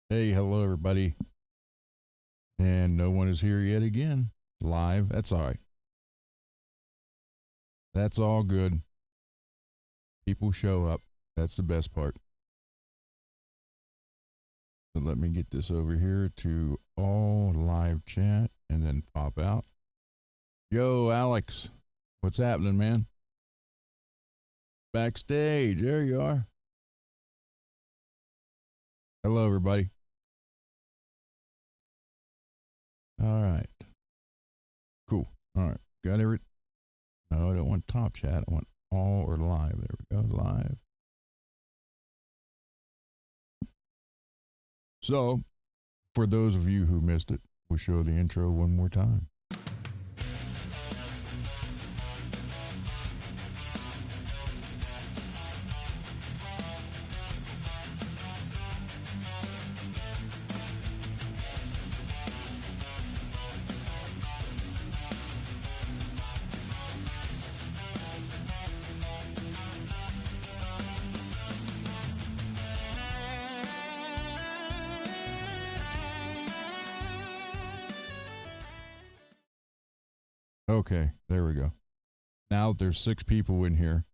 Hey, hello everybody. And no one is here yet again. Live. That's all right. That's all good. People show up. That's the best part. So let me get this over here to all live chat and then pop out. Yo, Alex. What's happening, man? Backstage. There you are. Hello, everybody. All right. Cool. All right. Got every. No, I don't want top chat. I want all or live. There we go. Live. So, for those of you who missed it, we'll show the intro one more time. Okay, there we go. Now that there's 6 people in here,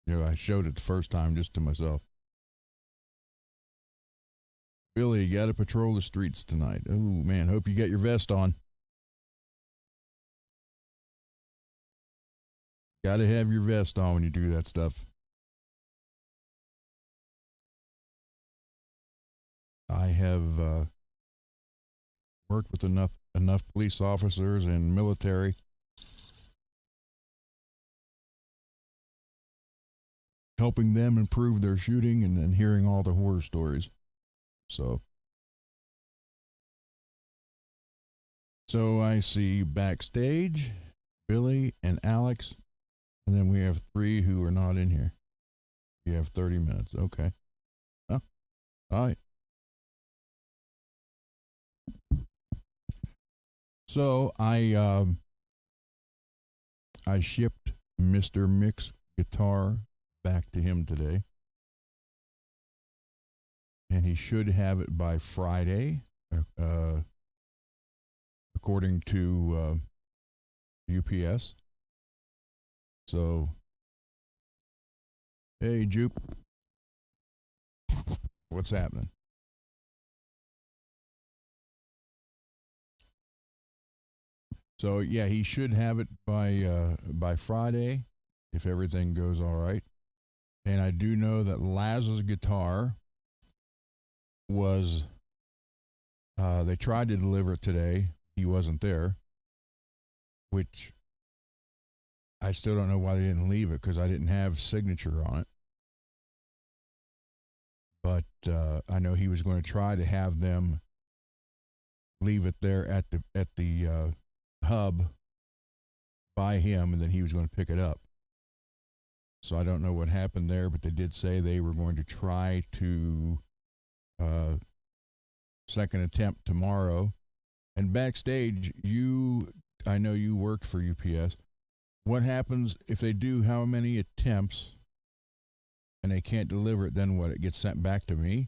I showed it the first time just to myself. Billy, you got to patrol the streets tonight. Oh, man, hope you got your vest on. Got to have your vest on when you do that stuff. I have worked with enough police officers and military helping them improve their shooting and then hearing all the horror stories. So I see backstage Billy and Alex, and then we have 3 who are not in here. You have 30 minutes. Okay. Oh, all right. So I shipped Mr. Mick's guitar back to him today, and he should have it by Friday, according to UPS. So, hey, Jupe, what's happening? So yeah, he should have it by Friday if everything goes all right. And I do know that Laz's guitar was they tried to deliver it today. He wasn't there, which I still don't know why they didn't leave it because I didn't have signature on it. But I know he was going to try to have them leave it there at the hub by him, and then he was going to pick it up. So I don't know what happened there, but they did say they were going to try to second attempt tomorrow. And backstage, I know you worked for UPS. What happens if they do how many attempts and they can't deliver it? Then what? It gets sent back to me?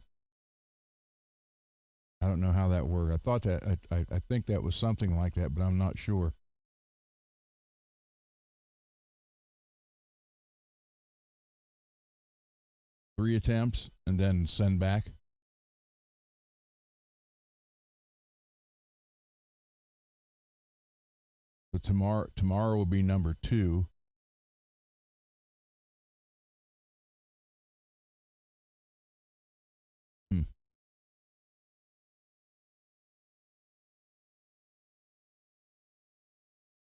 I don't know how that worked. I thought that I think that was something like that, but I'm not sure. Three attempts and then send back. So tomorrow will be number 2. Hmm.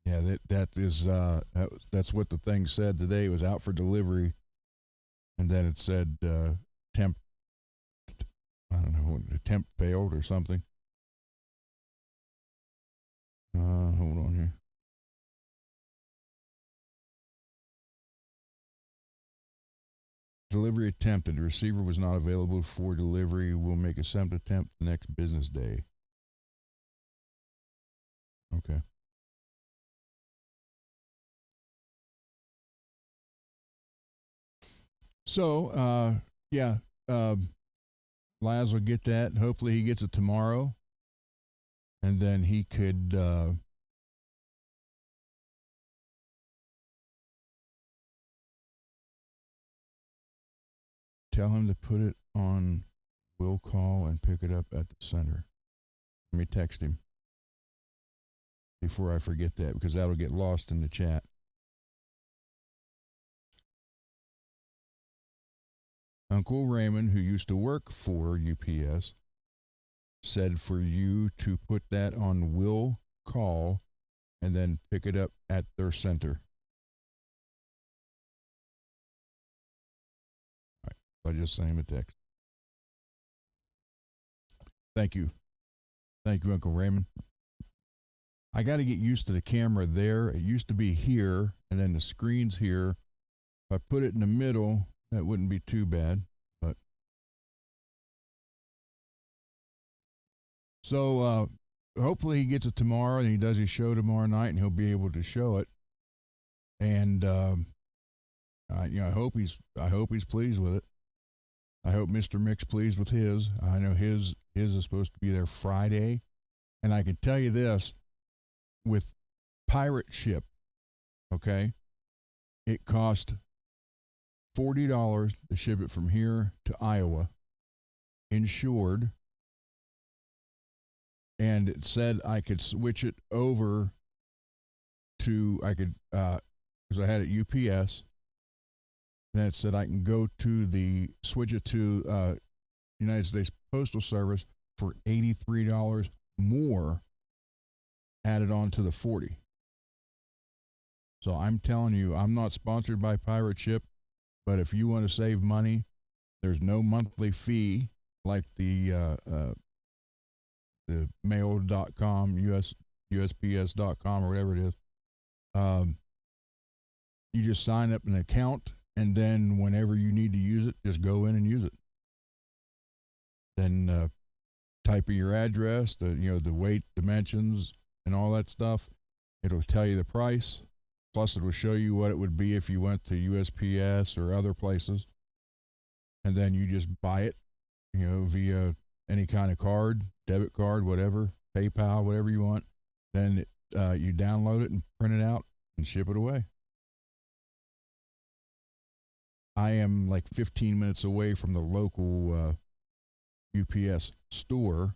Yeah, that's what the thing said today. It was out for delivery, and then it said temp. I don't know, temp failed or something. Hold on here. Delivery attempted. The receiver was not available for delivery. We'll make a second attempt the next business day. Okay. So, yeah, Laz will get that. Hopefully, he gets it tomorrow, and then he could tell him to put it on will call and pick it up at the center. Let me text him before I forget that, because that'll get lost in the chat. Uncle Raymond, who used to work for UPS, said for you to put that on will call and then pick it up at their center. All right, I just sent him a text. Thank you. Thank you, Uncle Raymond. I got to get used to the camera there. It used to be here, and then the screen's here. If I put it in the middle, that wouldn't be too bad. But so hopefully he gets it tomorrow, and he does his show tomorrow night, and he'll be able to show it. And I hope he's pleased with it. I hope Mr. Mick's pleased with his. I know his is supposed to be there Friday, and I can tell you this: with Pirate Ship, okay, it cost $40 to ship it from here to Iowa, insured, and it said I could switch it over to because I had it UPS. And it said I can go to switch it to United States Postal Service for $83 more added on to the 40. So I'm telling you, I'm not sponsored by Pirate Ship, but if you want to save money, there's no monthly fee like the mail.com, USPS.com, or whatever it is. You just sign up an account, and then whenever you need to use it, just go in and use it. Then type in your address, the weight, dimensions, and all that stuff. It'll tell you the price. Plus, it will show you what it would be if you went to USPS or other places. And then you just buy it, via any kind of card, debit card, whatever, PayPal, whatever you want. Then you download it and print it out and ship it away. I am like 15 minutes away from the local UPS store.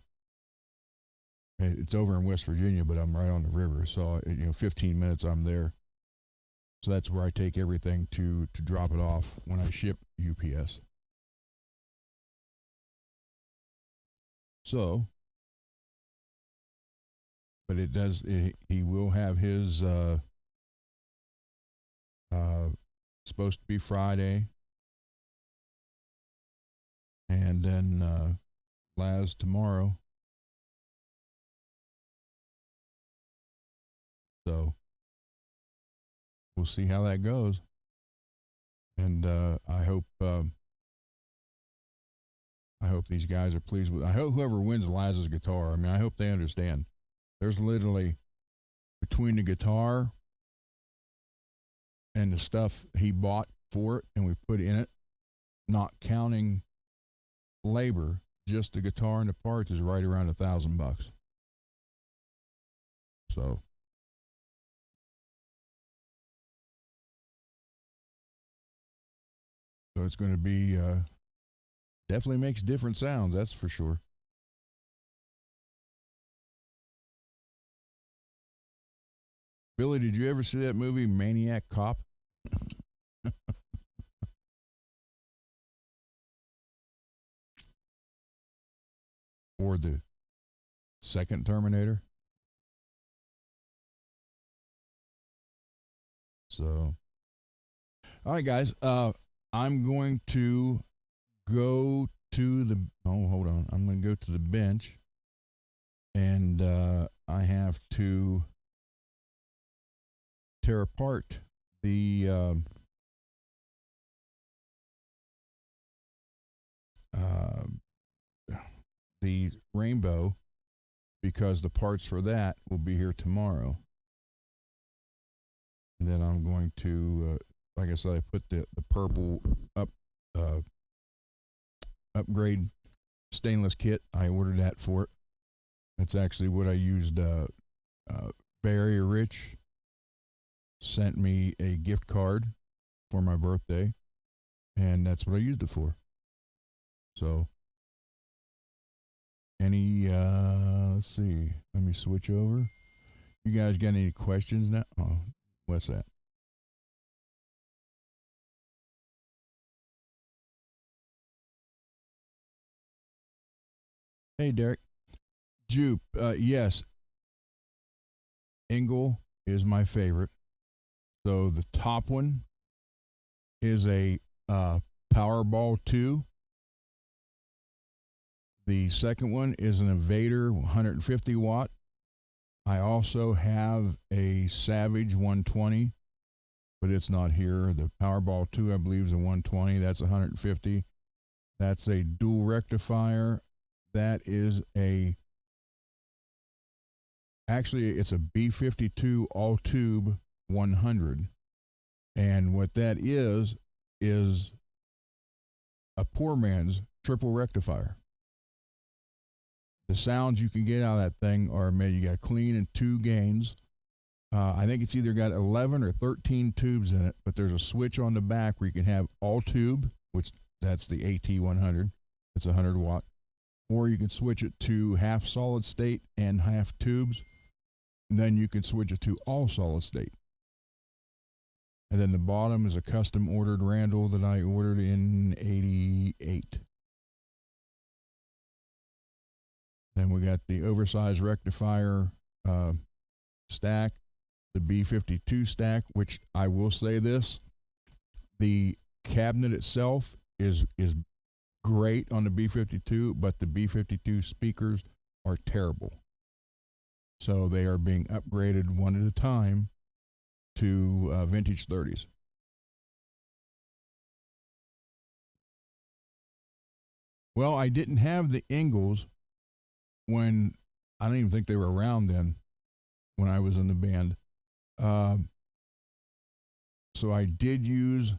It's over in West Virginia, but I'm right on the river. So, 15 minutes I'm there. So that's where I take everything to drop it off when I ship UPS. So, but he will have his, supposed to be Friday. And then Laz tomorrow. So we'll see how that goes. And I hope these guys are pleased with. I hope whoever wins Laz's guitar. I mean, I hope they understand. There's literally, between the guitar and the stuff he bought for it and we put in it, not counting labor, just the guitar and the parts, is right around $1,000. So it's going to be definitely makes different sounds, that's for sure. Billy, did you ever see that movie Maniac Cop? Or the second Terminator? So, all right, guys. I'm going to go to the. Oh, hold on. I'm going to go to the bench, and I have to tear apart the rainbow, because the parts for that will be here tomorrow. And then I'm going to, like I said, I put the purple upgrade stainless kit. I ordered that for it. That's actually what I used. Barry Rich sent me a gift card for my birthday, and that's what I used it for. So, let's see. Let me switch over. You guys got any questions now? Oh, what's that? Hey, Derek. Jupe, yes, Engel is my favorite. So the top one is a Powerball 2. The second one is an Invader 150 watt. I also have a Savage 120, but it's not here. The Powerball 2, I believe, is a 120. That's 150. That's a dual rectifier. That is actually, it's a B52 all tube 100. And what that is a poor man's triple rectifier. The sounds you can get out of that thing are made. You got clean and 2 gains. I think it's either got 11 or 13 tubes in it, but there's a switch on the back where you can have all tube, which that's the AT100. It's 100 watt. Or you can switch it to half solid state and half tubes. And then you can switch it to all solid state. And then the bottom is a custom ordered Randall that I ordered in 88. Then we got the oversized rectifier stack, the B52 stack, which I will say this, the cabinet itself is great on the B52, but the B52 speakers are terrible. So they are being upgraded one at a time to vintage 30s. Well, I didn't have the Ingalls when I don't even think they were around then when I was in the band. So I did use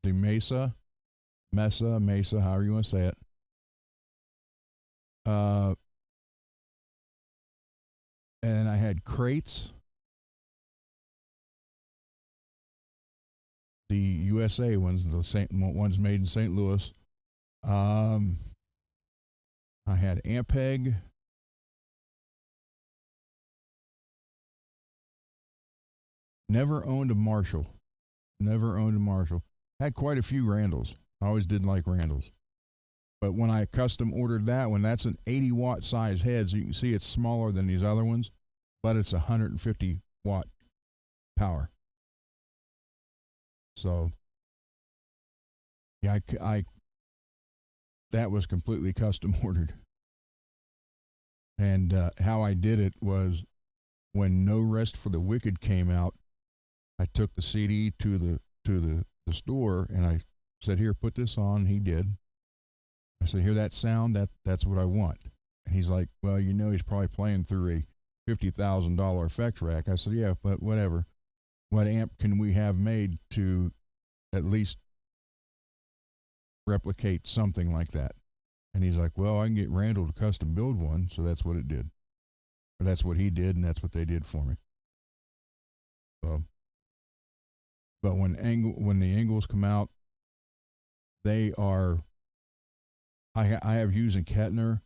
the Mesa, however you want to say it. And I had crates. The USA ones, the ones made in St. Louis. I had Ampeg. Never owned a Marshall. Had quite a few Randalls. I always did like Randalls. But when I custom ordered that one, that's an 80 watt size head. So you can see it's smaller than these other ones, but it's 150 watt power. So, yeah, that was completely custom ordered. And how I did it was when No Rest for the Wicked came out, I took the CD to the store and I said, "Here, put this on." He did. I said, "Hear that sound? That's what I want." And he's like, "Well, he's probably playing through a $50,000 effects rack." I said, "Yeah, but whatever. What amp can we have made to at least replicate something like that?" And he's like, "Well, I can get Randall to custom build one." So that's what it did. Or that's what he did, and that's what they did for me. So, but when the Ingles come out, they are. I have Hughes and Kettner.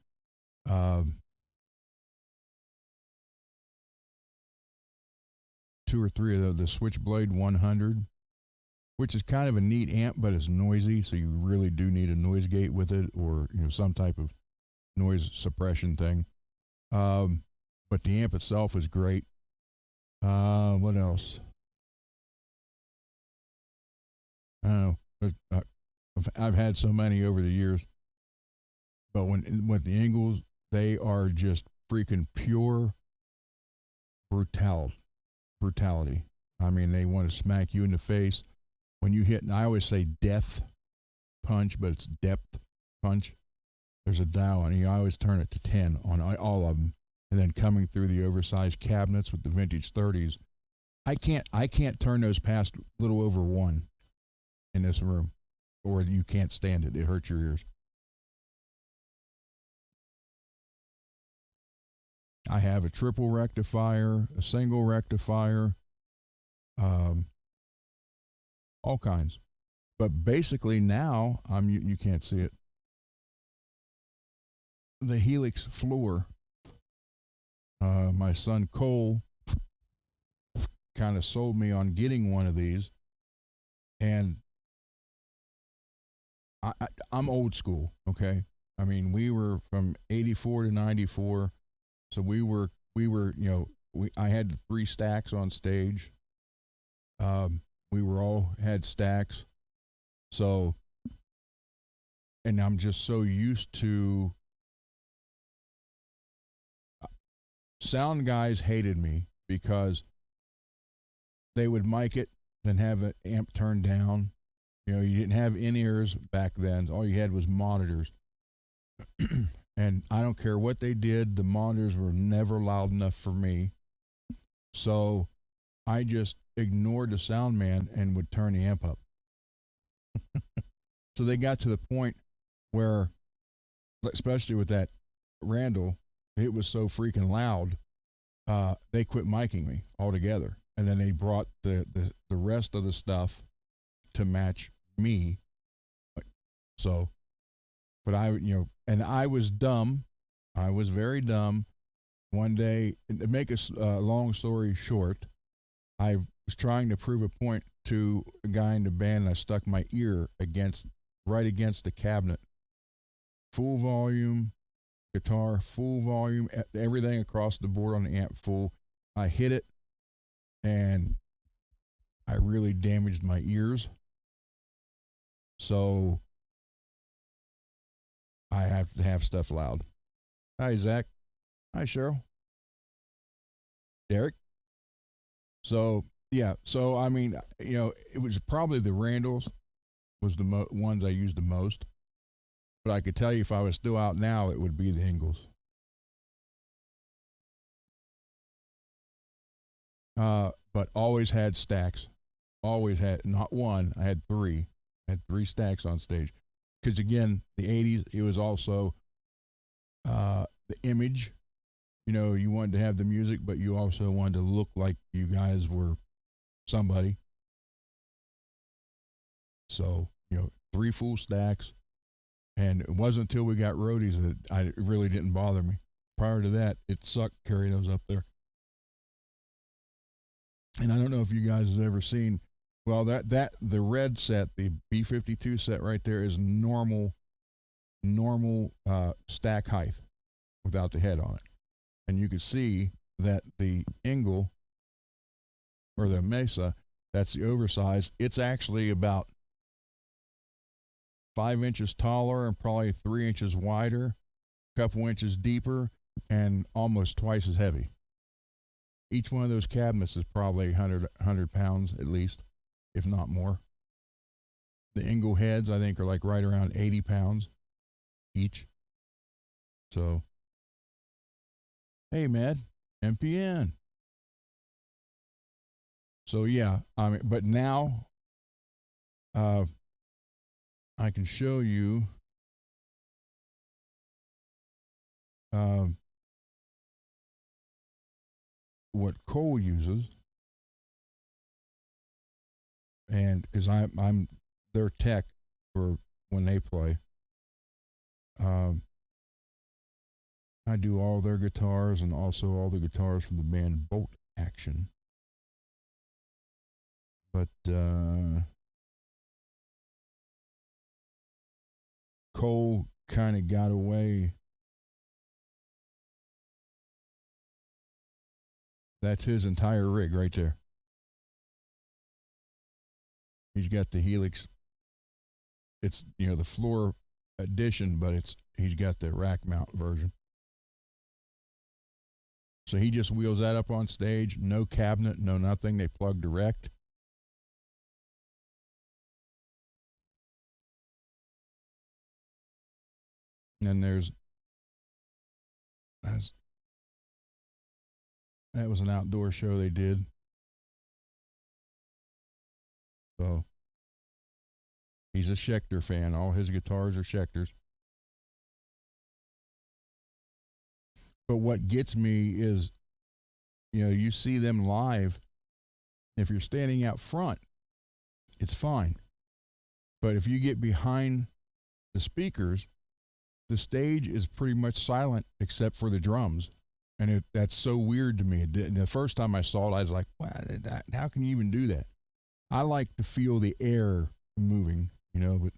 2 or 3 of the Switchblade 100, which is kind of a neat amp, but it's noisy, so you really do need a noise gate with it, or some type of noise suppression thing. But the amp itself is great. What else? I don't know. I've had so many over the years, but with the Ingles, they are just freaking pure brutality. I mean, they want to smack you in the face when you hit. And I always say death punch, but it's depth punch. There's a dial on it. I always turn it to 10 on all of them, and then coming through the oversized cabinets with the vintage 30s, I can't turn those past a little over 1 in this room, or you can't stand it. It hurts your ears. I have a triple rectifier, a single rectifier, um, all kinds. But basically now, you can't see it. The Helix floor. My son Cole kind of sold me on getting one of these, and I'm old school. Okay, I mean we were from '84 to '94, so we were I had 3 stacks on stage. We were all had stacks, so and I'm just so used to sound guys hated me because they would mic it, then have an amp turned down. You didn't have in-ears back then. All you had was monitors. And I don't care what they did, the monitors were never loud enough for me. So I just ignored the sound man and would turn the amp up. So they got to the point where, especially with that Randall, it was so freaking loud, they quit miking me altogether. And then they brought the rest of the stuff to match me. So, but and I was dumb. I was very dumb. One day, to make a long story short, I was trying to prove a point to a guy in the band, and I stuck my ear right against the cabinet. Full volume, guitar, full volume, everything across the board on the amp full. I hit it, and I really damaged my ears. So I have to have stuff loud. Hi, Zach. Hi, Cheryl. Derek. So, yeah. So, I mean, it was probably the Randalls was the ones I used the most. But I could tell you if I was still out now, it would be the Ingles. But always had stacks. Always had, not one, I had 3. I had 3 stacks on stage. Because again, the 80s, it was also the image. You wanted to have the music, but you also wanted to look like you guys were somebody. So, 3 full stacks. And it wasn't until we got roadies that it really didn't bother me. Prior to that, it sucked carrying those up there. And I don't know if you guys have ever seen, well, the red set, the B52 set right there is normal stack height without the head on it. And you can see that the Ingle or the Mesa, that's the oversized, it's actually about 5 inches taller and probably 3 inches wider, a couple inches deeper, and almost twice as heavy. Each one of those cabinets is probably 100 pounds at least, if not more. The Ingle heads, I think, are like right around 80 pounds each. So, hey, Mad, MPN. So, yeah, I mean, but now I can show you what Cole uses, and because I'm their tech for when they play. I do all their guitars and also all the guitars from the band Bolt Action. But Cole kind of got away. That's his entire rig right there. He's got the Helix. It's the floor edition, but he's got the rack mount version. So he just wheels that up on stage, no cabinet, no nothing. They plug direct. And then that was an outdoor show they did. So he's a Schecter fan. All his guitars are Schecters. But what gets me is, you see them live. If you're standing out front, it's fine. But if you get behind the speakers, the stage is pretty much silent except for the drums. And that's so weird to me. The first time I saw it, I was like, wow, how can you even do that? I like to feel the air moving, but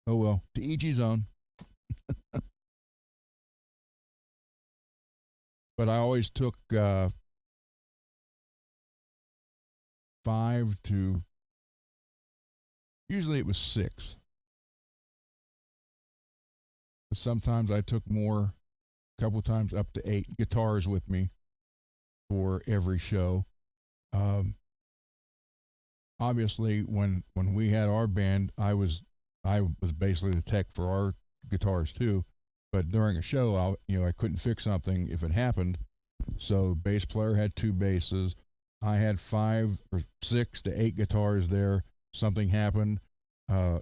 oh well, to each his own. But I always took 5 to, usually it was 6. But sometimes I took more, a couple times up to 8 guitars with me for every show. Um, Obviously, when we had our band, I was basically the tech for our guitars too. But during a show, I couldn't fix something if it happened. So bass player had 2 basses. I had 5 or 6 to 8 guitars there. Something happened. Uh,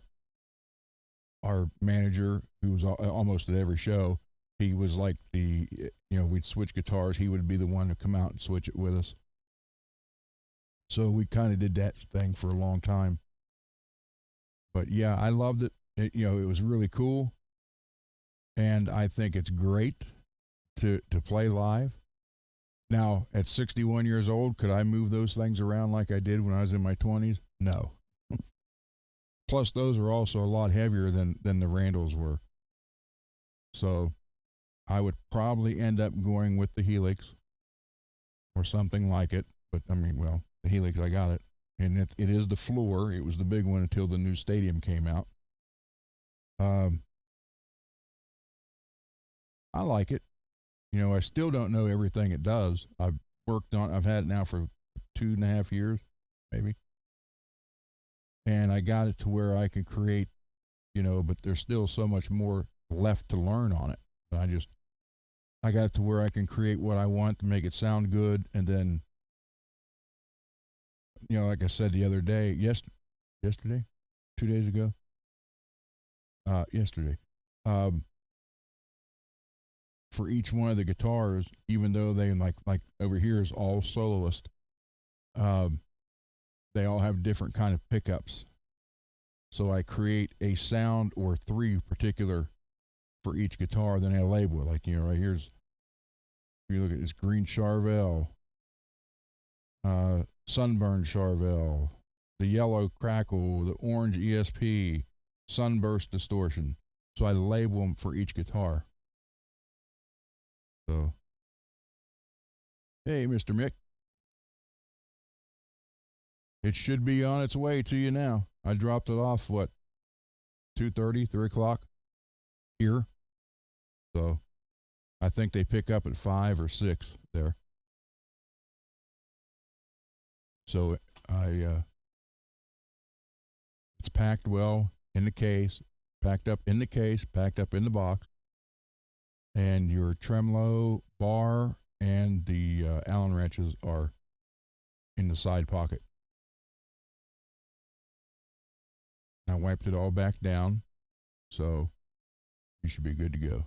our manager, who was almost at every show, he was like we'd switch guitars. He would be the one to come out and switch it with us. So we kind of did that thing for a long time. But yeah, I loved it. It was really cool. And I think it's great to play live. Now, at 61 years old, could I move those things around like I did when I was in my 20s? No. Plus, those are also a lot heavier than the Randalls were. So I would probably end up going with the Helix or something like it. But I mean, well, the Helix, I got it. And it is the floor. It was the big one until the new stadium came out. I like it. I still don't know everything it does. I've had it now for 2.5 years, maybe. And I got it to where I can create, but there's still so much more left to learn on it. I got it to where I can create what I want to make it sound good. And then, like I said the other day, yesterday, 2 days ago, yesterday, for each one of the guitars, even though they like over here is all soloist, they all have different kind of pickups. So I create a sound or 3 particular for each guitar. Then I label it like right here's. If you look at this green Charvel, sunburn Charvel, the yellow crackle, the orange ESP, sunburst distortion. So I label them for each guitar. So, hey, Mr. Mick. It should be on its way to you now. I dropped it off, 2:30, 3 o'clock here. So, I think they pick up at 5 or 6 there. So, it's packed well in the case, packed up in the case, packed up in the box. And your tremolo bar and the Allen wrenches are in the side pocket. I wiped it all back down, so you should be good to go.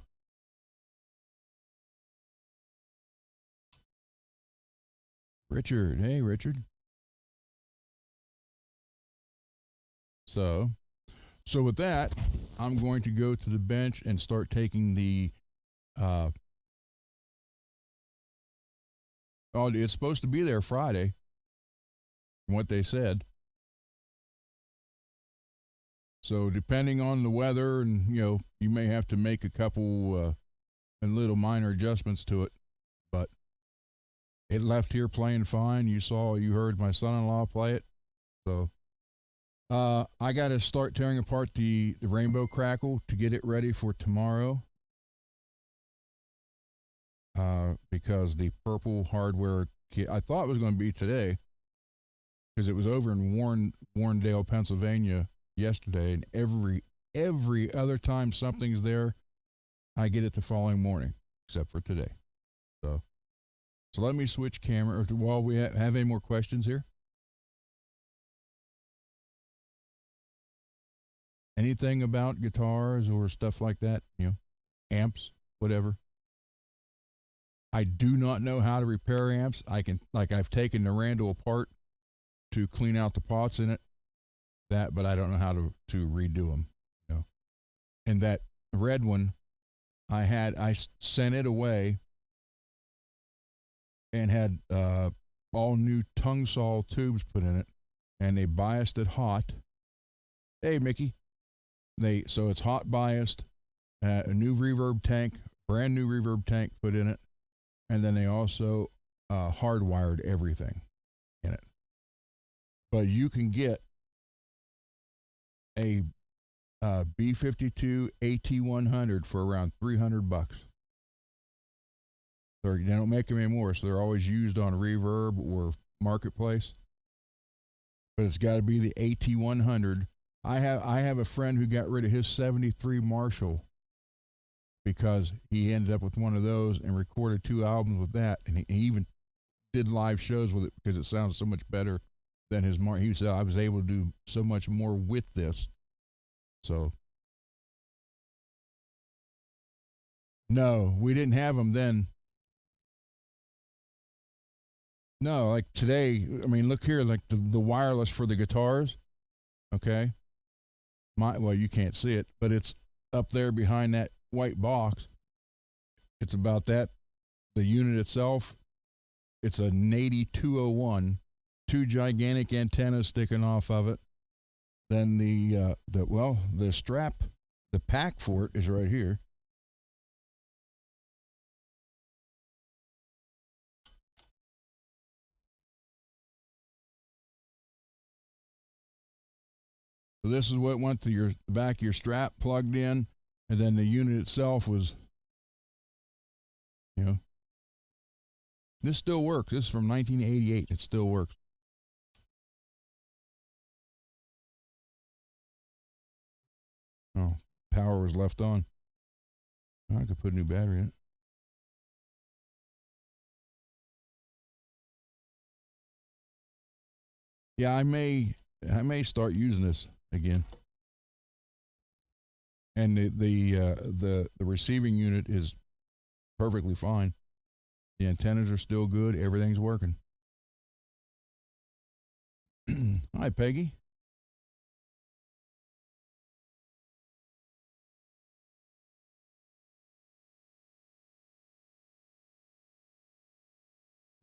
Richard, hey Richard. So with that, I'm going to go to the bench and start taking the it's supposed to be there Friday, from what they said. So depending on the weather, and you may have to make a couple and little minor adjustments to it, but it left here playing fine. You heard my son-in-law play it. So I got to start tearing apart the rainbow crackle to get it ready for tomorrow. Because the purple hardware kit, I thought it was going to be today, because it was over in Warrendale, Pennsylvania yesterday, and every other time something's there, I get it the following morning, except for today. So let me switch camera. While we have any more questions here? Anything about guitars or stuff like that? amps, whatever. I do not know how to repair amps. I've taken the Randall apart to clean out the pots in it, but I don't know how to redo them. You know? And that red one, I sent it away and had all new tongue saw tubes put in it, and they biased it hot. Hey, Mickey. So it's hot biased, a new reverb tank, brand new reverb tank put in it, and then they also hardwired everything in it. But you can get a B52 AT100 for around $300. They don't make them anymore, so they're always used on Reverb or Marketplace. But it's got to be the AT100. I have a friend who got rid of his 73 Marshall because he ended up with one of those and recorded 2 albums with that, and he even did live shows with it because it sounds so much better than his Marshall. He said, I was able to do so much more with this. So, no, we didn't have them then. No, like today, I mean, look here, like the wireless for the guitars, okay? Well, you can't see it, but it's up there behind that white box. It's about that. The unit itself, it's a Nady 201, 2 gigantic antennas sticking off of it. Then the strap, the pack for it is right here. So this is what went to the back of your strap, plugged in, and then the unit itself was, this still works. This is from 1988. It still works. Oh, power was left on. I could put a new battery in it. Yeah, I may start using this again. And the receiving unit is perfectly fine. The antennas are still good. Everything's working. Hi, Peggy.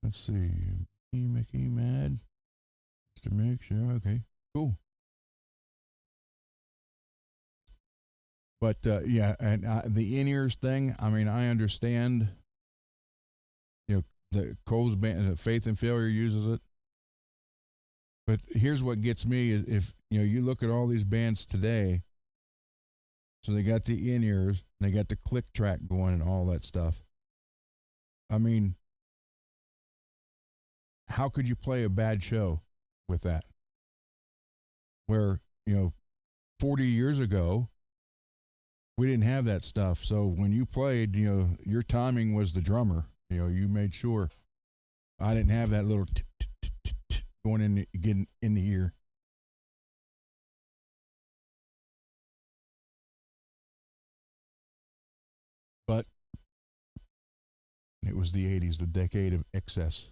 Let's see. Mickey, Mad. Mr. Mix, yeah, okay. Cool. But yeah, and the in-ears thing, I mean, I understand, the Cole's band, Faith and Failure uses it. But here's what gets me is if, you look at all these bands today, so they got the in-ears, and they got the click track going and all that stuff. I mean, how could you play a bad show with that? Where, 40 years ago, we didn't have that stuff. So when you played, your timing was the drummer. You made sure. I didn't have that little going in, getting in the ear. But it was the 80s, the decade of excess.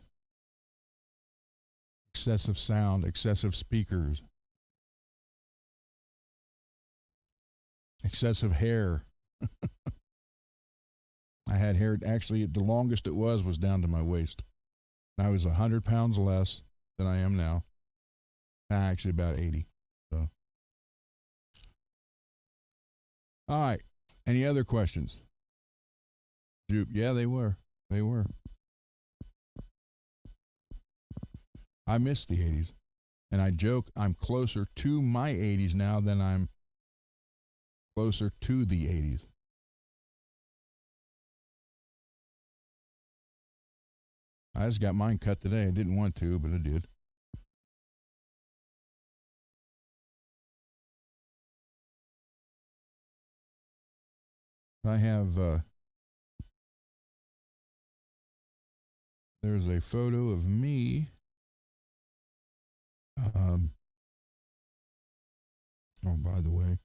Excessive sound, excessive speakers, excessive hair. I had hair, actually, the longest it was down to my waist. I was 100 pounds less than I am now. Actually, about 80. So, all right. Any other questions? Yeah, they were. They were. I miss the 80s. And I joke, I'm closer to my 80s now than I'm closer to the 80s. I just got mine cut today. I didn't want to, but I did. I have, there's a photo of me. Oh, by the way,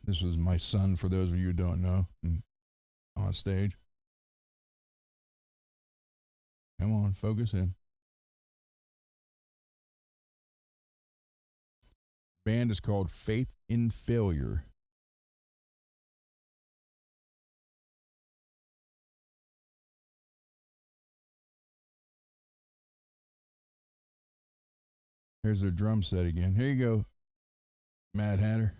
This was my son, for those of you who don't know, on stage. Come on, focus in. Band is called Faith in Failure. Here's their drum set again. Here you go, Mad Hatter.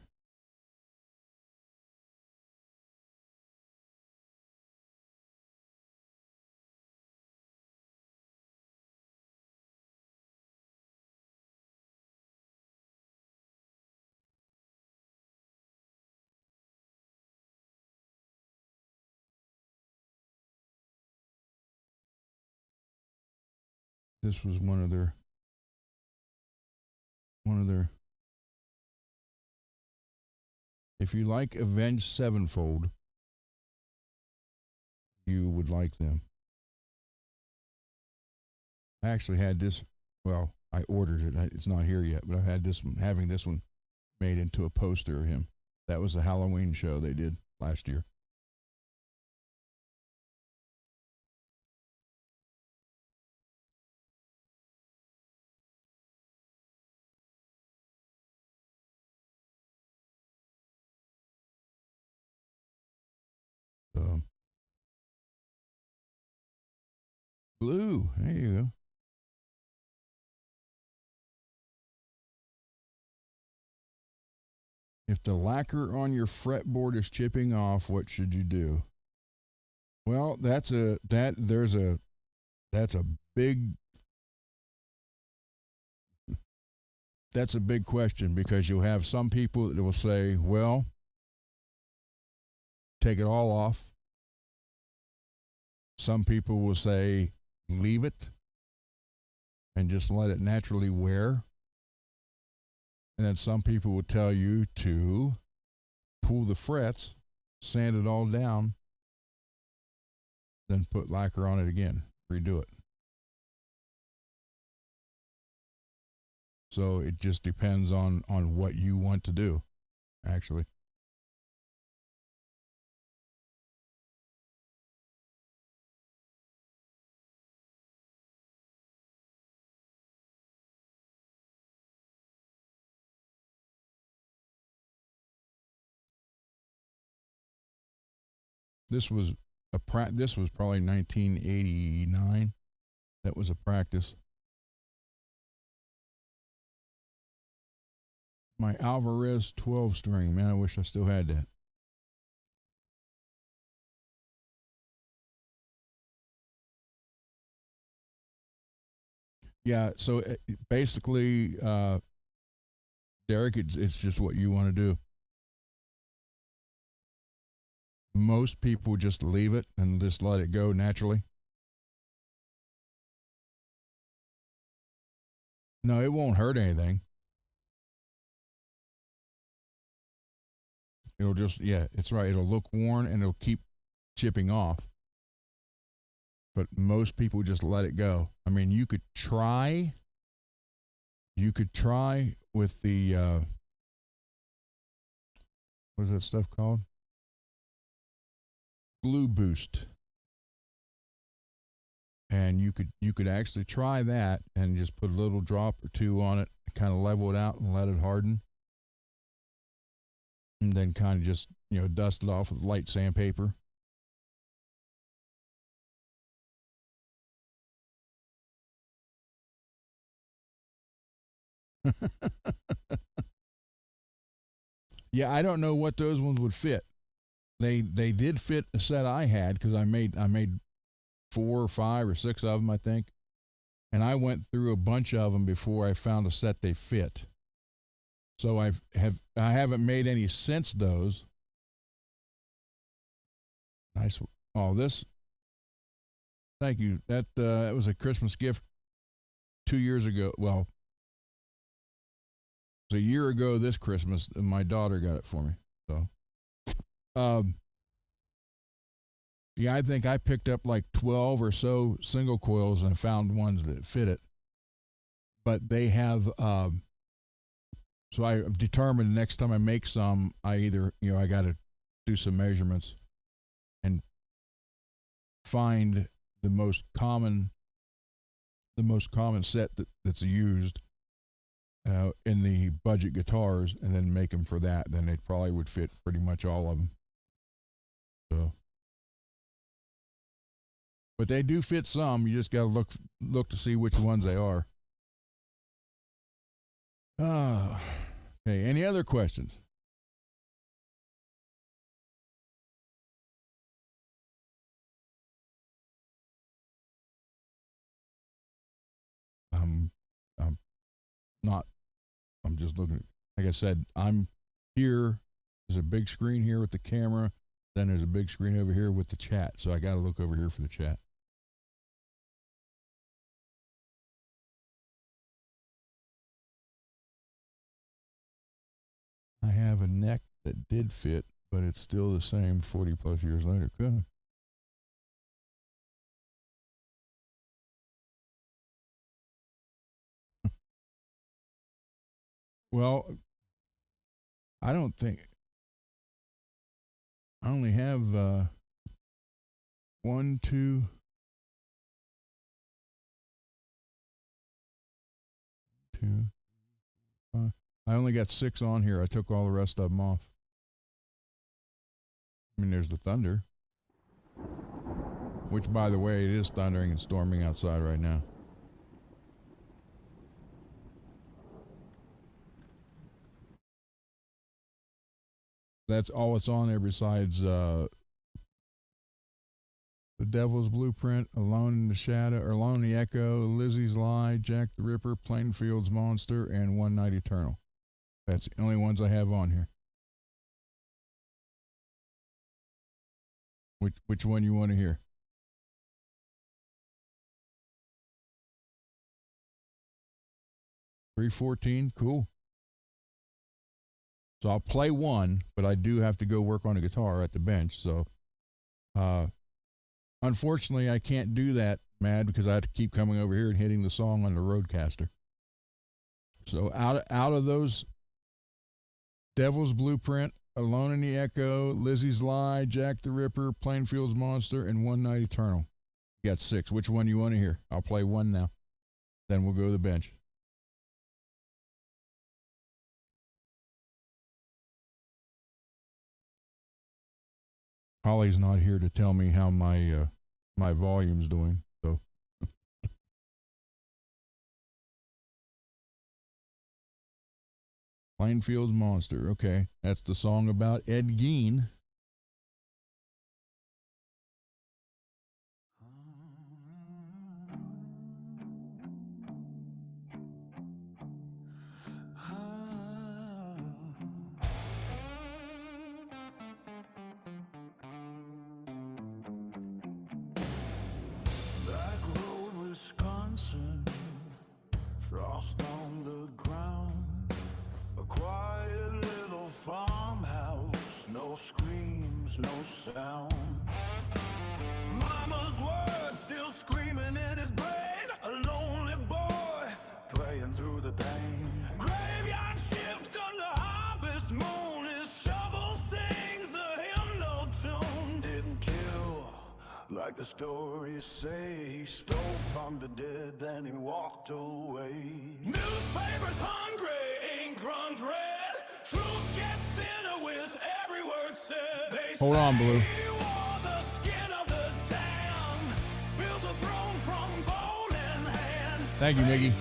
This was one of their if you like Avenged Sevenfold, you would like them. I actually had this, well, I ordered it. It's not here yet, but I've had this one, having this one made into a poster of him. That was a Halloween show they did last year. So, blue, there you go. If the lacquer on your fretboard is chipping off, what should you do? Well, that's a big that's a big question, because you'll have some people that will say, well, take it all off. Some people will say, leave it and just let it naturally wear. And then some people will tell you to pull the frets, sand it all down, then put lacquer on it again, redo it. So it just depends on what you want to do, actually. This was this was probably 1989. That was a practice. My Alvarez 12 string, man, I wish I still had that. Yeah, so basically, Derek, it's just what you want to do. Most people just leave it and just let it go naturally. No, it won't hurt anything. It'll just, yeah, it's right. It'll look worn and it'll keep chipping off. But most people just let it go. I mean, you could try with the, what is that stuff called? Glue Boost. And you could actually try that and just put a little drop or two on it, kind of level it out and let it harden. And then kind of just, dust it off with light sandpaper. Yeah, I don't know what those ones would fit. They did fit a set I had, because I made 4 or 5 or 6 of them, I think, and I went through a bunch of them before I found a set they fit. So I haven't made any since those. Nice. Oh, this. Thank you. That was a Christmas gift 2 years ago. Well, it was a year ago this Christmas, and my daughter got it for me. So, yeah, I think I picked up like 12 or so single coils, and I found ones that fit it. But they have So I determined the next time I make some, I either, I got to do some measurements and find the most common set that's used in the budget guitars, and then make them for that. Then they probably would fit pretty much all of them. So, but they do fit some. You just got to look to see which ones they are. Okay. Any other questions? I'm not. I'm just looking. Like I said, I'm here. There's a big screen here with the camera. Then there's a big screen over here with the chat. So I got to look over here for the chat. I have a neck that did fit, but it's still the same 40 plus years later. Good. Well, I don't think I only have one, two, five. I only got 6 on here. I took all the rest of them off. I mean, there's the thunder, which, by the way, it is thundering and storming outside right now. That's all that's on there besides The Devil's Blueprint, Alone in the Shadow, or Alone in the Echo, Lizzie's Lie, Jack the Ripper, Plainfield's Monster, and One Night Eternal. That's the only ones I have on here. Which one you want to hear? $314, cool. So I'll play one, but I do have to go work on a guitar at the bench. So, unfortunately, I can't do that, Mad, because I have to keep coming over here and hitting the song on the Roadcaster. So out of those, Devil's Blueprint, Alone in the Echo, Lizzie's Lie, Jack the Ripper, Plainfield's Monster, and One Night Eternal. You got 6. Which one you want to hear? I'll play one now. Then we'll go to the bench. Holly's not here to tell me how my volume's doing. So Plainfield's Monster. Okay, that's the song about Ed Gein. Frost on the ground, a quiet little farmhouse, no screams, no sound. Mama's words still screaming in his brain, a lonely boy praying through the pain. Graveyard shift under harvest moon, his shovel sings a hymnal tune. Didn't kill like the stories say, he stole from the dead, then he walked away. Newspapers hungry, ink runs red, truth gets thinner with every word said. They Hold on, Blue. He wore the skin of the damned, built a throne from bone and hand. Thank you, Miggy.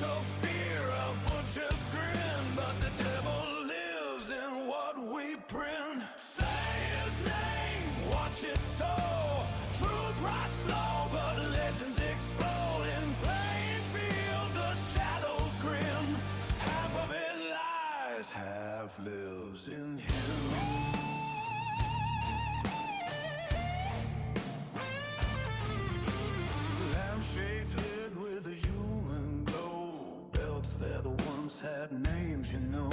Lives in him. Lampshades lit with a human glow, belts that once had names, you know.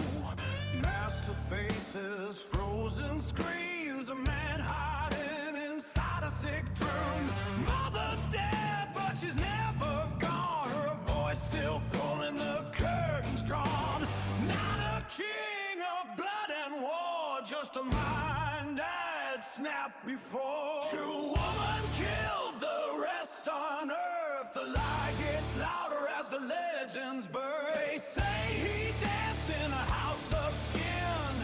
Master faces, frozen screams, a man hiding inside a sick drum. Mother dead, but she's never gone. Her voice still pulling the curtains drawn. Not a kid. mastermind had snapped before. True woman killed the rest on earth. The lie gets louder as the legends burn. They say he danced in a house of skin,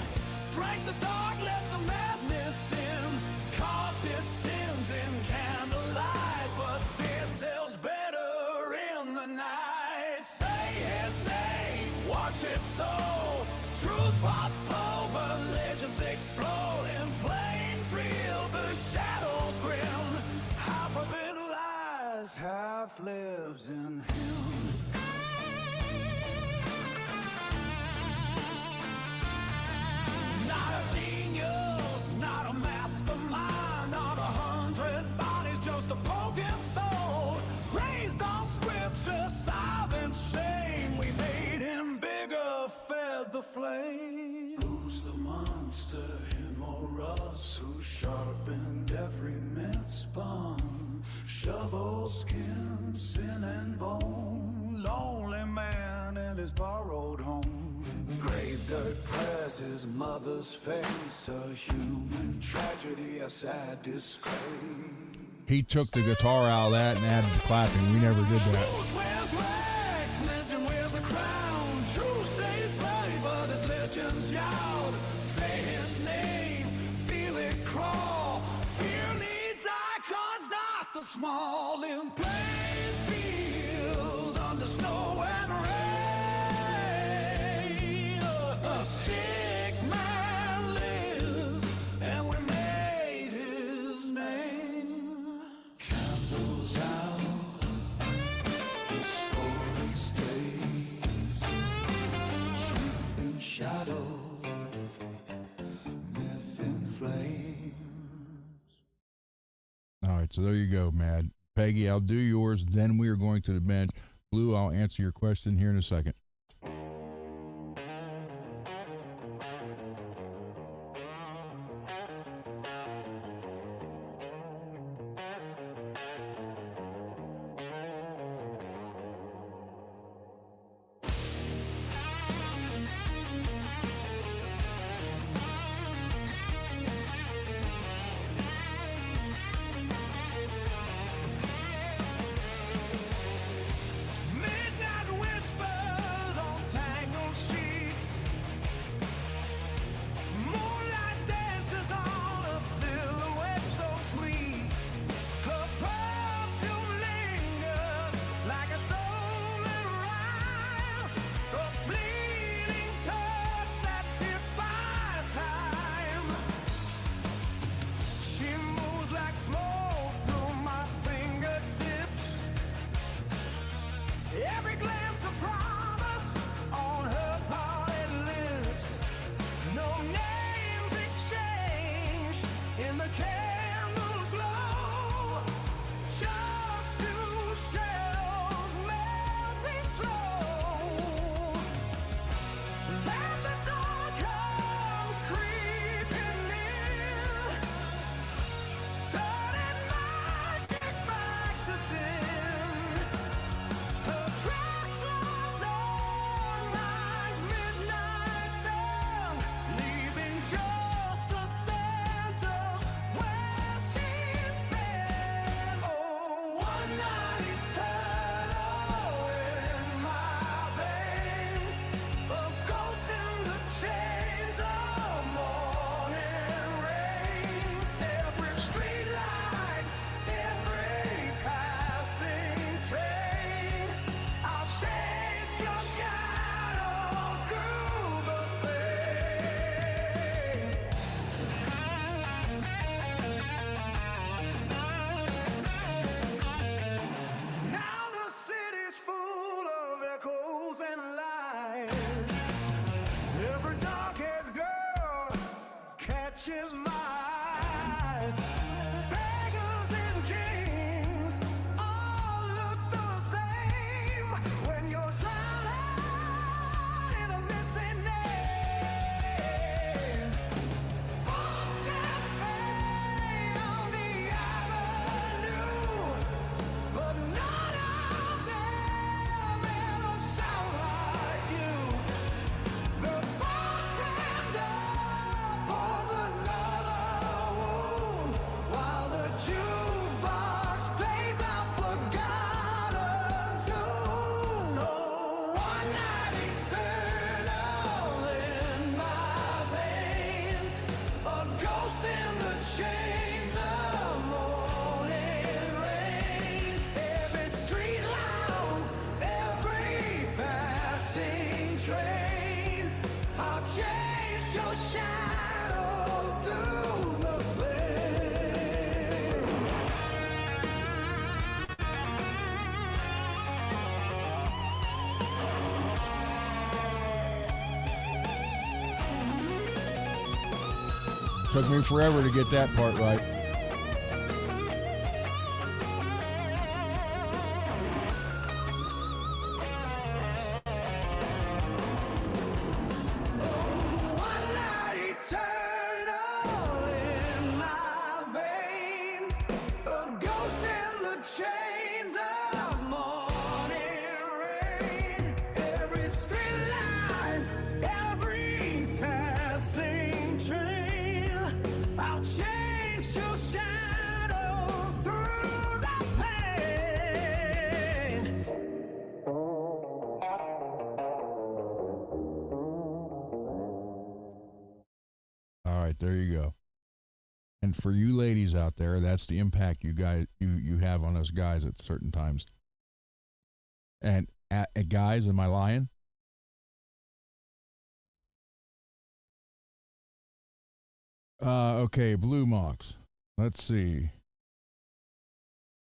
drank the dark, let the madness in, caught his sins in candlelight, but sin sells better in the night. Say his name, watch it so. Truth pops slow, but legends explode in plains real, the shadows grim. Half of it lies, half lives in him. Not a genius, not a mastermind, not 100 bodies, just a broken soul. Raised on scripture, silent shame. We made him bigger, fed the flame. Who's the monster, him or us? Who sharpened every myth spun? Shovel skin, sin and bone. Lonely man in his borrowed home. Grave dirt press his mother's face. A human tragedy, a sad disgrace. He took the guitar out of that and added the clapping. We never did that. Truth wears rags, legend wears the crown. Truth stays bloody, but his legends yelled. Say his name, feel it crawl. Fear needs icons, not the small. In plain field, under snow and rain, a sick man lived, and we made his name. Candles out, the story stays. Truth in shadow, myth in flames. All right, so there you go, Mad. Peggy, I'll do yours. Then we are going to the bench. Blue, I'll answer your question here in a second. Midnight whisper I'll chase your shadow through the pain. Took me forever to get that part right. One night eternal in my veins, a ghost in the chains of morning rain. Every street light, every passing train, I'll chase your shadow through the pain. All right, there you go. And for you ladies out there, that's the impact you guys you have on us guys at certain times. And guys, am I lying? Okay, Blue Mox. Let's see.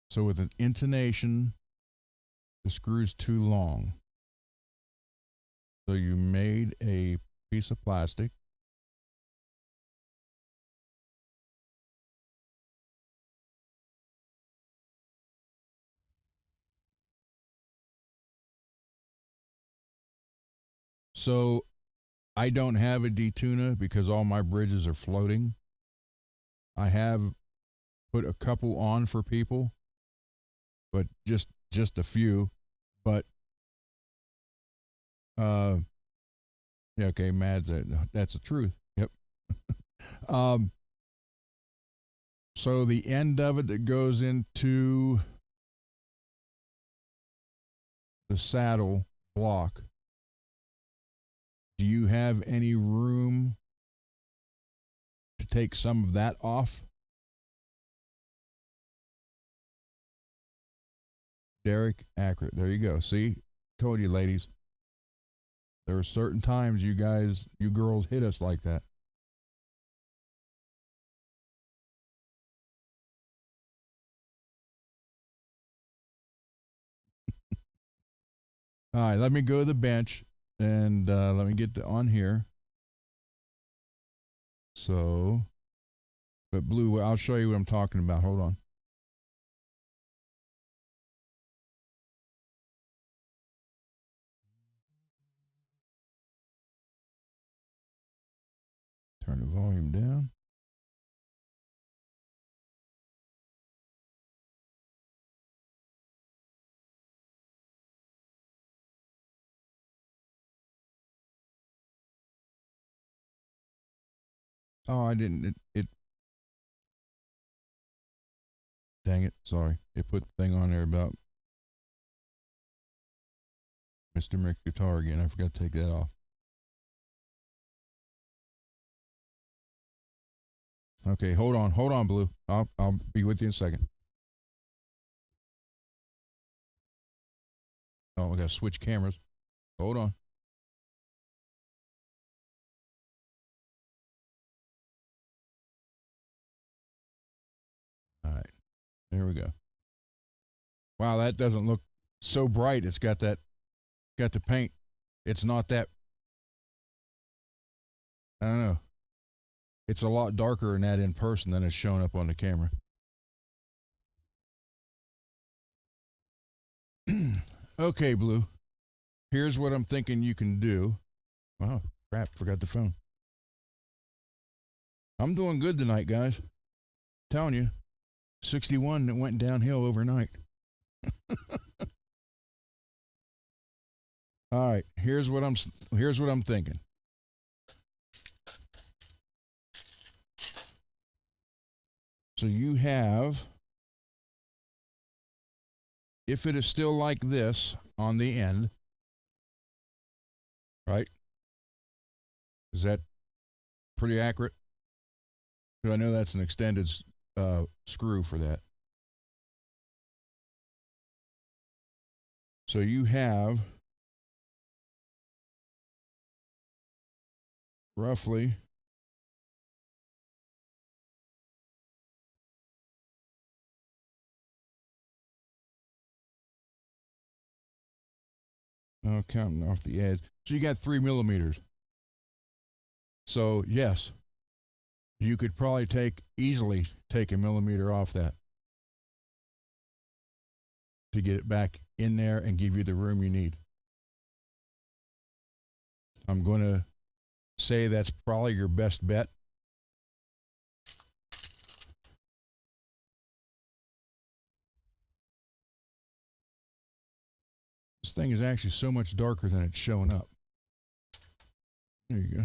So with an intonation, the screw's too long. So you made a piece of plastic. So I don't have a detuna because all my bridges are floating. I have put a couple on for people, but just a few. But yeah, okay, Mads, that's the truth. Yep. um, so the end of it that goes into the saddle block. Do you have any room to take some of that off? Derek, accurate. There you go. See, told you, ladies. There are certain times you guys, you girls hit us like that. All right, let me go to the bench and let me get on here. So, but Blue, I'll show you what I'm talking about. Hold on. Turn the volume down. Oh, I didn't. It dang it. Sorry. It put the thing on there about Mr. Mick's guitar again. I forgot to take that off. Okay, hold on, Blue. I'll be with you in a second. Oh, I gotta switch cameras. Hold on. All right, there we go. Wow, that doesn't look so bright. It's got the paint. It's not that. I don't know. It's a lot darker than that in person than it's showing up on the camera. Okay, Blue. Here's what I'm thinking you can do. Oh, crap. Forgot the phone. I'm doing good tonight, guys. I'm telling you. 61 that went downhill overnight. All right, here's what I'm thinking. So you have, if it is still like this on the end, right? Is that pretty accurate? Because I know that's an extended screw for that. So you have roughly counting off the edge. So you got 3 millimeters. So yes, you could probably easily take a millimeter off that to get it back in there and give you the room you need. I'm going to say that's probably your best bet. This thing is actually so much darker than it's showing up. There you go.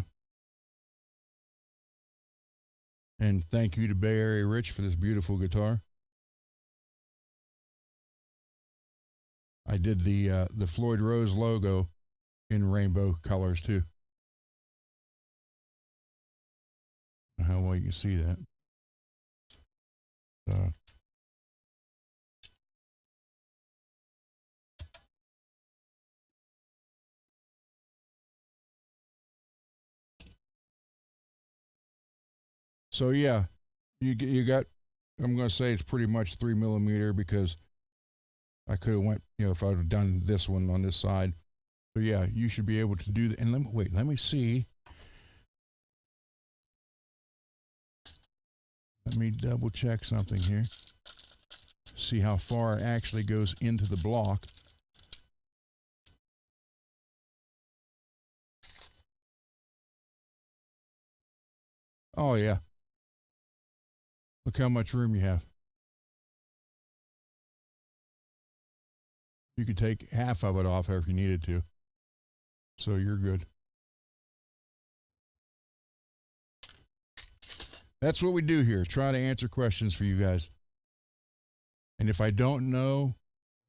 And thank you to Bay Area Rich for this beautiful guitar. I did the Floyd Rose logo in rainbow colors too. How well you can see that. So yeah, you got. I'm going to say it's pretty much 3 millimeter because I could have went, if I would have done this one on this side. So yeah, you should be able to do that. And let me see. Let me double check something here. See how far it actually goes into the block. Oh yeah. Look how much room you have. You could take half of it off if you needed to. So you're good. That's what we do here. Try to answer questions for you guys. And if I don't know,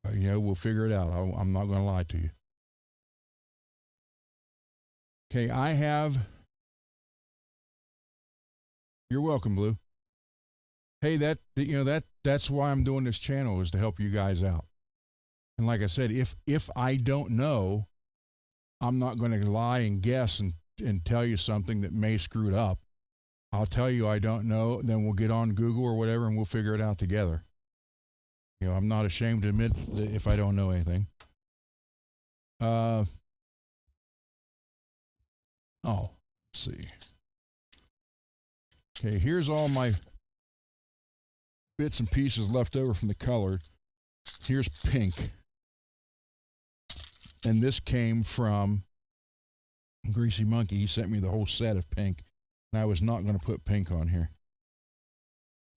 we'll figure it out. I'm not going to lie to you. Okay, I have. You're welcome, Blue. Hey, that's why I'm doing this channel, is to help you guys out. And like I said, if I don't know, I'm not going to lie and guess and tell you something that may screw it up. I'll tell you I don't know, then we'll get on Google or whatever and we'll figure it out together. I'm not ashamed to admit that if I don't know anything. Let's see. Okay, here's all my bits and pieces left over from the color. Here's pink. And this came from Greasy Monkey. He sent me the whole set of pink. And I was not going to put pink on here.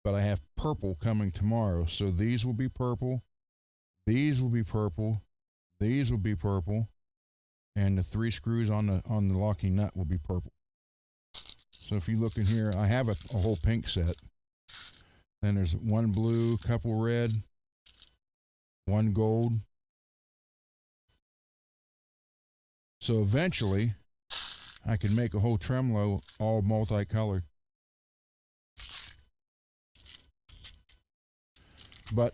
But I have purple coming tomorrow. So these will be purple. These will be purple. These will be purple. And the 3 screws on the locking nut will be purple. So if you look in here, I have a whole pink set. Then there's 1 blue, couple red, 1 gold. So eventually, I can make a whole tremolo all multicolored. But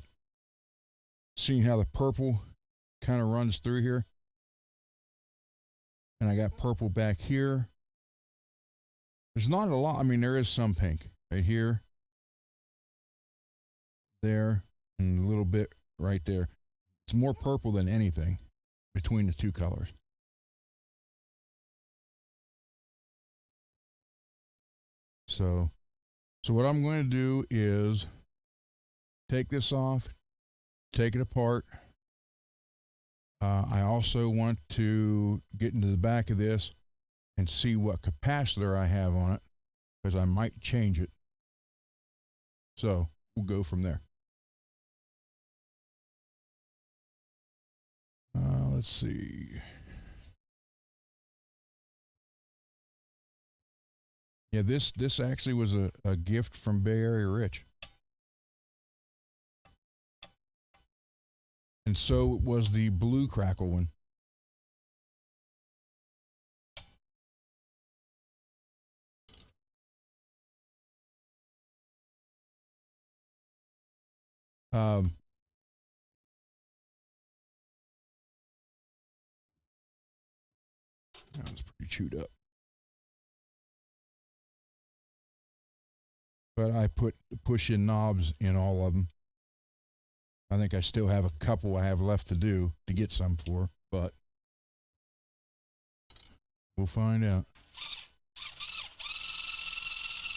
seeing how the purple kind of runs through here, and I got purple back here. There's not a lot. I mean, there is some pink right here, there, and a little bit right there. It's more purple than anything between the 2 colors. So what I'm going to do is take this off, take it apart. I also want to get into the back of this and see what capacitor I have on it, because I might change it. So we'll go from there. Let's see. Yeah, this actually was a gift from Bay Area Rich. And so was the blue crackle one. That was pretty chewed up. but I put push-in knobs in all of them. I think I still have a couple I have left to do to get some for, but we'll find out.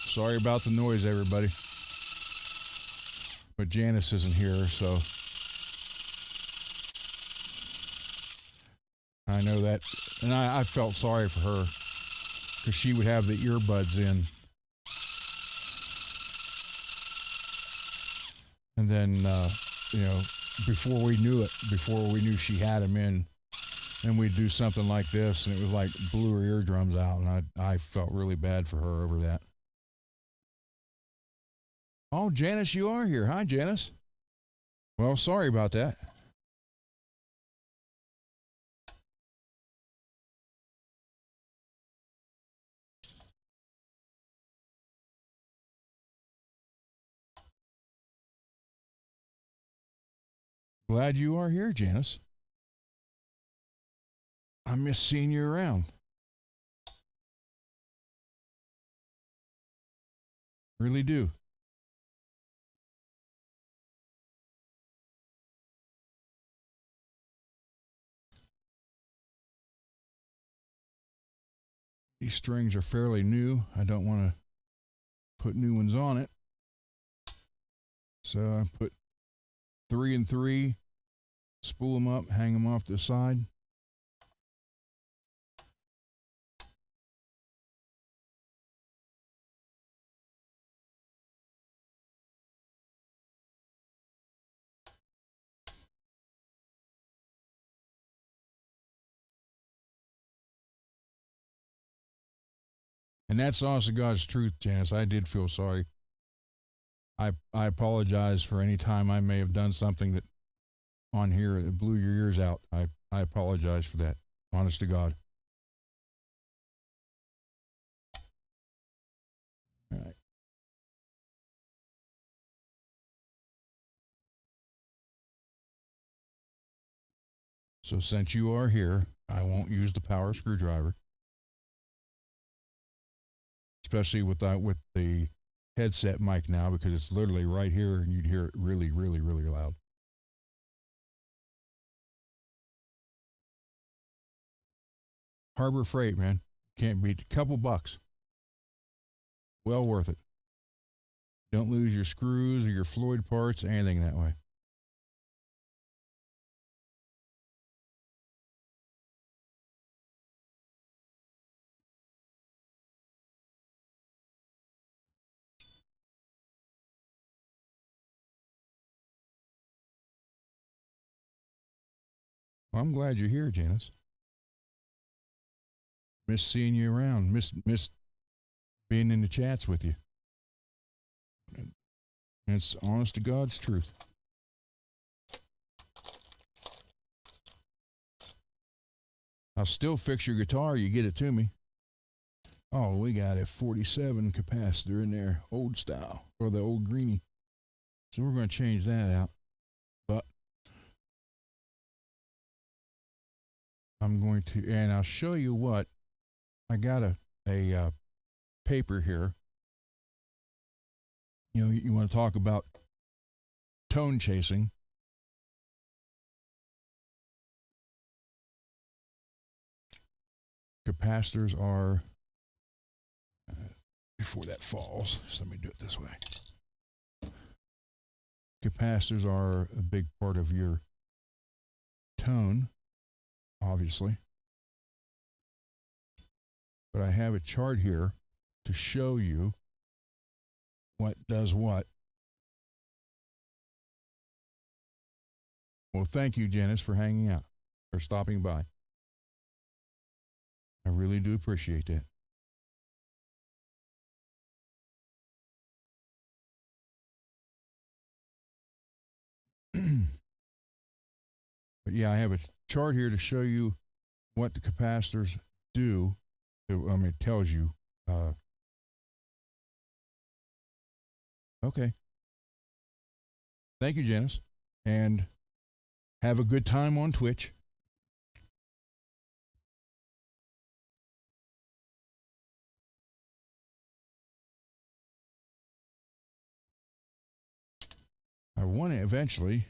Sorry about the noise, everybody. But Janice isn't here, so I know that. And I felt sorry for her because she would have the earbuds in. And then, before we knew she had them in, and we'd do something like this, and it was like blew her eardrums out, and I felt really bad for her over that. Oh, Janice, you are here. Hi, Janice. Well, sorry about that. Glad you are here, Janice. I miss seeing you around. Really do. These strings are fairly new. I don't want to put new ones on it. So I put 3 and 3, spool them up, hang them off to the side. And that's honest to God's truth, Janice. I did feel sorry. I apologize for any time I may have done something that on here that blew your ears out. I apologize for that. Honest to God. All right. So since you are here, I won't use the power screwdriver, especially with the headset mic now, because it's literally right here and you'd hear it really, really, really loud. Harbor Freight, man. Can't beat a couple bucks. Well worth it. Don't lose your screws or your Floyd parts, anything that way. Well, I'm glad you're here, Janice. Miss seeing you around. Miss being in the chats with you. It's honest to God's truth. I'll still fix your guitar. You get it to me. Oh, we got a 47 capacitor in there, old style, or the old greenie. So we're going to change that out. But I'm going to, and I'll show you what. I got a paper here. You want to talk about tone chasing. Capacitors are, before that falls, so let me do it this way. Capacitors are a big part of your tone, obviously. But I have a chart here to show you what does what. Well, thank you, Janice, for hanging out or stopping by. I really do appreciate that. But yeah, I have a chart here to show you what the capacitors do. It tells you. Okay. Thank you, Janice. And have a good time on Twitch. want to eventually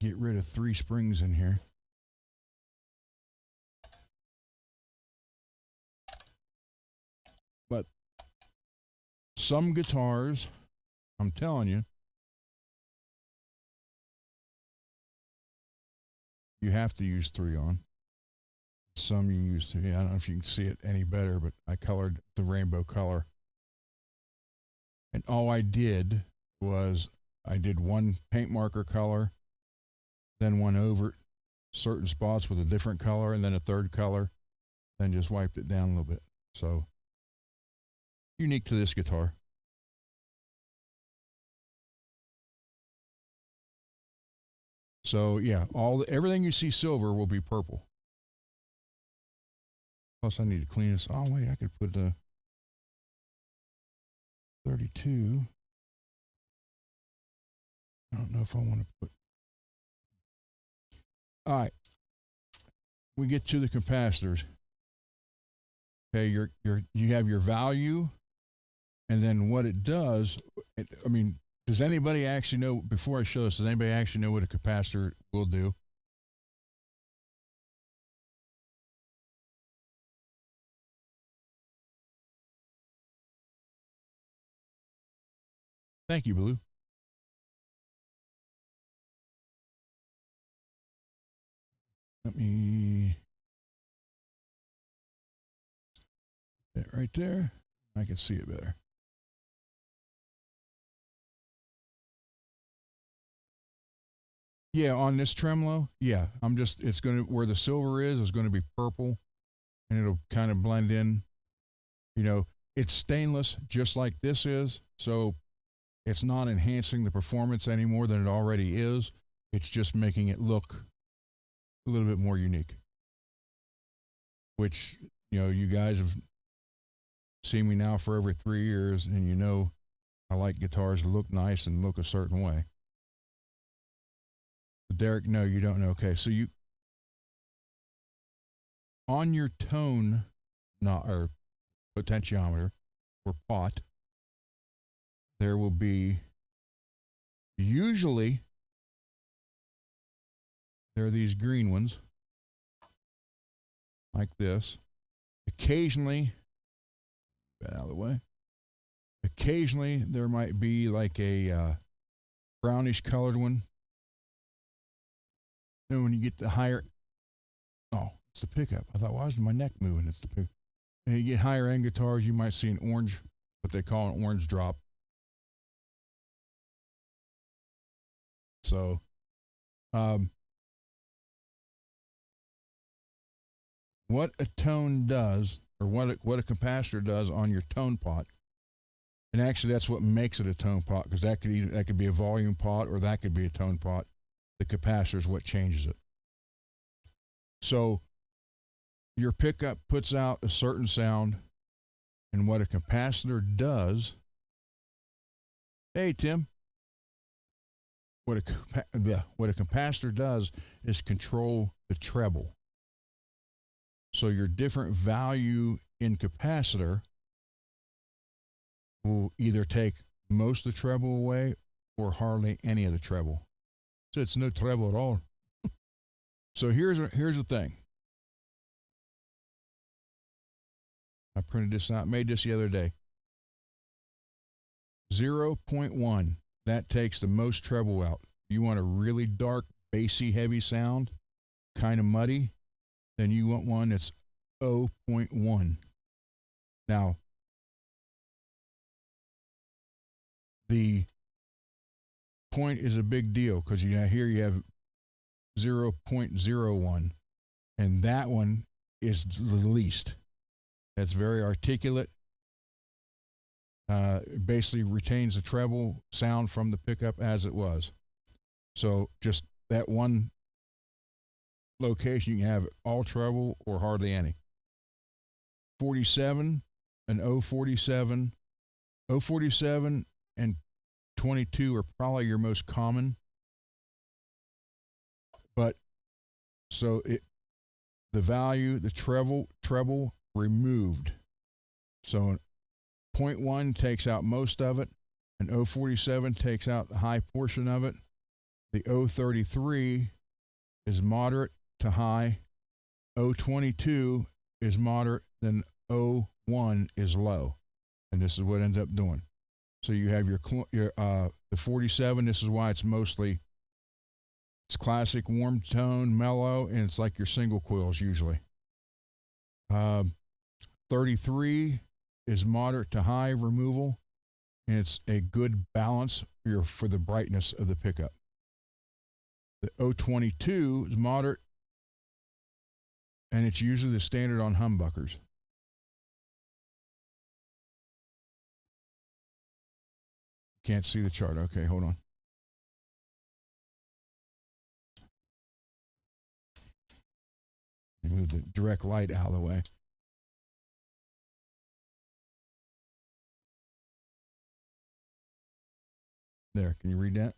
get rid of 3 springs in here. But some guitars, I'm telling you, you have to use 3 on. Some you use 2. I don't know if you can see it any better, but I colored the rainbow color. And all I did was I did one paint marker color, then one over certain spots with a different color, and then a third color, then just wiped it down a little bit. So, unique to this guitar. So yeah, everything you see silver will be purple. Plus, I need to clean this. Oh wait, I could put the 32. I don't know if I want to put. All right, we get to the capacitors. Okay, you have your value, and then what it does. I mean, does anybody actually know? Before I show this, does anybody actually know what a capacitor will do? Thank you, Blue. Let me put that right there. I can see it better. Yeah, on this tremolo, yeah, it's going to, where the silver is going to be purple, and it'll kind of blend in. You know, it's stainless just like this is, so it's not enhancing the performance any more than it already is. It's just making it look a little bit more unique. Which, you know, you guys have seen me now for over 3 years, and you know I like guitars to look nice and look a certain way. Derek, no, you don't know. Okay, so you on your tone, not or potentiometer or pot, there will be usually there are these green ones like this. Occasionally, get out of the way. Occasionally, there might be like a brownish colored one. And when you get the higher, oh, it's the pickup. I thought, why is my neck moving? It's the pickup. And you get higher end guitars, you might see an orange, what they call an orange drop. So, what a tone does, or what a capacitor does on your tone pot, and actually that's what makes it a tone pot, because that could be a volume pot or that could be a tone pot. The capacitor is what changes it. So your pickup puts out a certain sound, and what a capacitor does, hey Tim, what a capacitor does is control the treble. So your different value in capacitor will either take most of the treble away or hardly any of the treble. So it's no treble at all. So here's the thing. I printed this out, made this the other day. 0.1, that takes the most treble out. You want a really dark, bassy, heavy sound, kind of muddy, then you want one that's 0.1. Now, the point is a big deal, because here you have 0.01, and that one is the least. That's very articulate. Basically retains the treble sound from the pickup as it was. So just that one location, you can have all treble or hardly any. 47 and 047, 047 and 22 are probably your most common. But so the value, the treble removed. So 0.1 takes out most of it, An 047 takes out the high portion of it. The 033 is moderate to high. 022 is moderate, then 01 is low. And this is what it ends up doing. So you have your the 47, this is why it's classic warm tone, mellow, and it's like your single coils usually. 33 is moderate to high removal, and it's a good balance for the brightness of the pickup. The 022 is moderate, and it's usually the standard on humbuckers. Can't see the chart. Okay, hold on. Move the direct light out of the way. There, can you read that?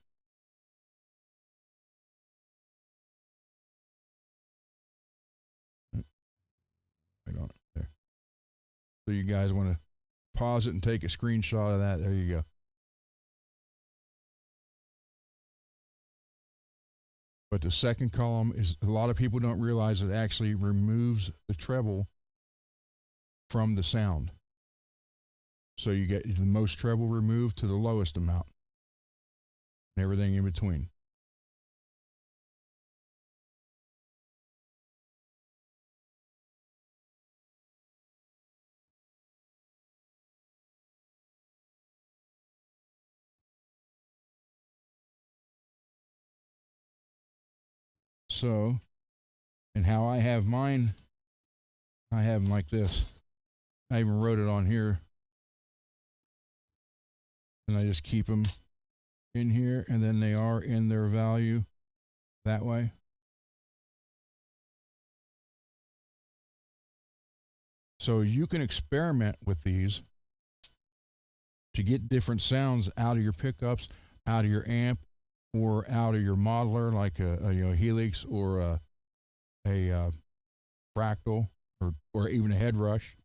Right on there. So you guys want to pause it and take a screenshot of that. There you go. But the second column is, a lot of people don't realize it actually removes the treble from the sound. So you get the most treble removed to the lowest amount, and everything in between. So, and how I have mine, I have them like this. I even wrote it on here. And I just keep them in here, and then they are in their value that way. So you can experiment with these to get different sounds out of your pickups, out of your amp, or out of your modeler, like a Helix or a Fractal, or even a head rush.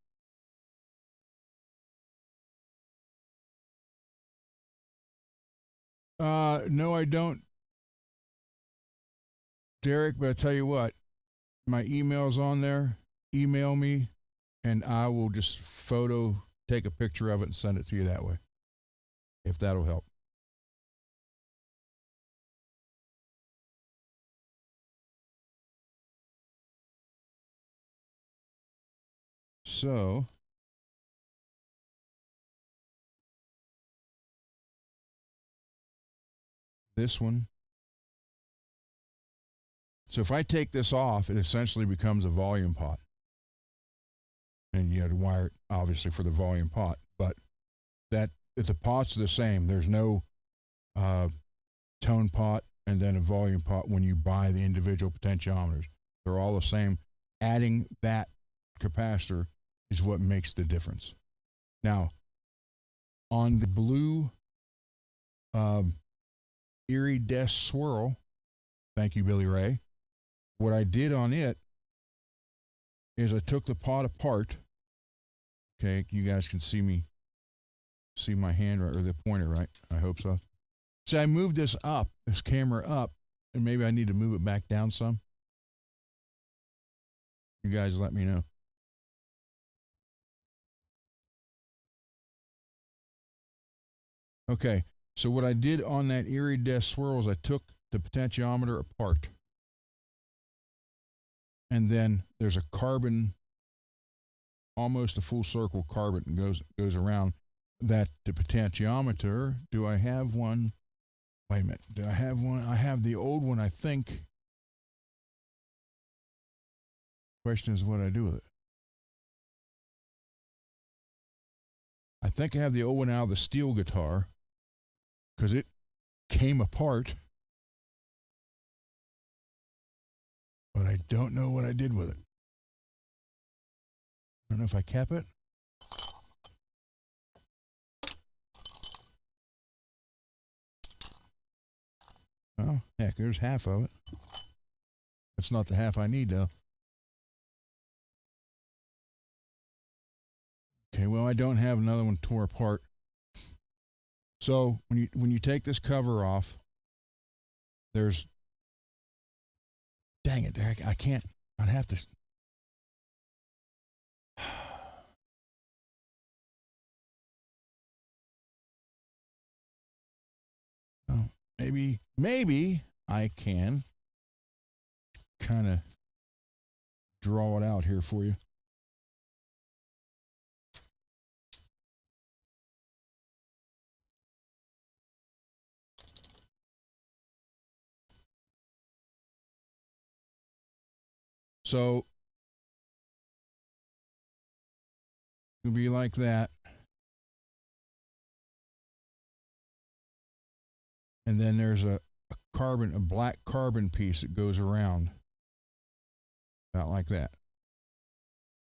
No, I don't, Derek, but I tell you what, my email's on there. Email me, and I will just take a picture of it and send it to you that way, if that'll help. So, this one. So if I take this off, it essentially becomes a volume pot. And you have to wire it, obviously, for the volume pot. But the pots are the same. There's no tone pot and then a volume pot when you buy the individual potentiometers. They're all the same. Adding that capacitor is what makes the difference. Now, on the blue Erie Desk Swirl, thank you, Billy Ray, what I did on it is I took the pot apart. Okay, you guys can see my hand right, or the pointer, right? I hope so. So I moved this camera up, and maybe I need to move it back down some. You guys let me know. Okay, so what I did on that Erie Desk Swirl is I took the potentiometer apart. And then there's a carbon, almost a full circle carbon goes around that the potentiometer. Do I have one? Wait a minute. Do I have one? I have the old one, I think. Question is what I do with it. I think I have the old one out of the steel guitar because it came apart. But I don't know what I did with it. I don't know if I kept it. Oh, heck, there's half of it. That's not the half I need, though. Okay, well, I don't have another one tore apart. So when you take this cover off, there's, dang it, I can't. I'd have to. Oh, maybe I can kind of draw it out here for you. So it'll be like that. And then there's a black carbon piece that goes around, about like that,